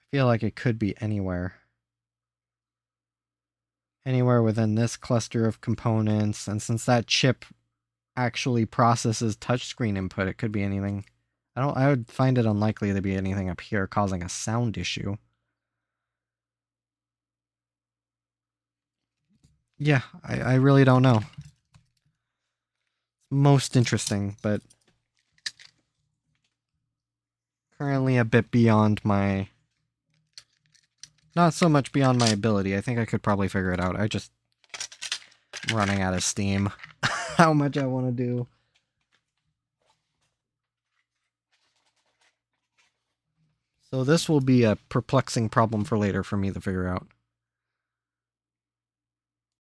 I feel like it could be anywhere. Anywhere within this cluster of components, and since that chip actually processes touchscreen input, it could be anything. I would find it unlikely to be anything up here causing a sound issue. Yeah, I really don't know. Most interesting, but currently a bit beyond my... Not so much beyond my ability. I think I could probably figure it out. I'm running out of steam. How much I want to do. So this will be a perplexing problem for later for me to figure out.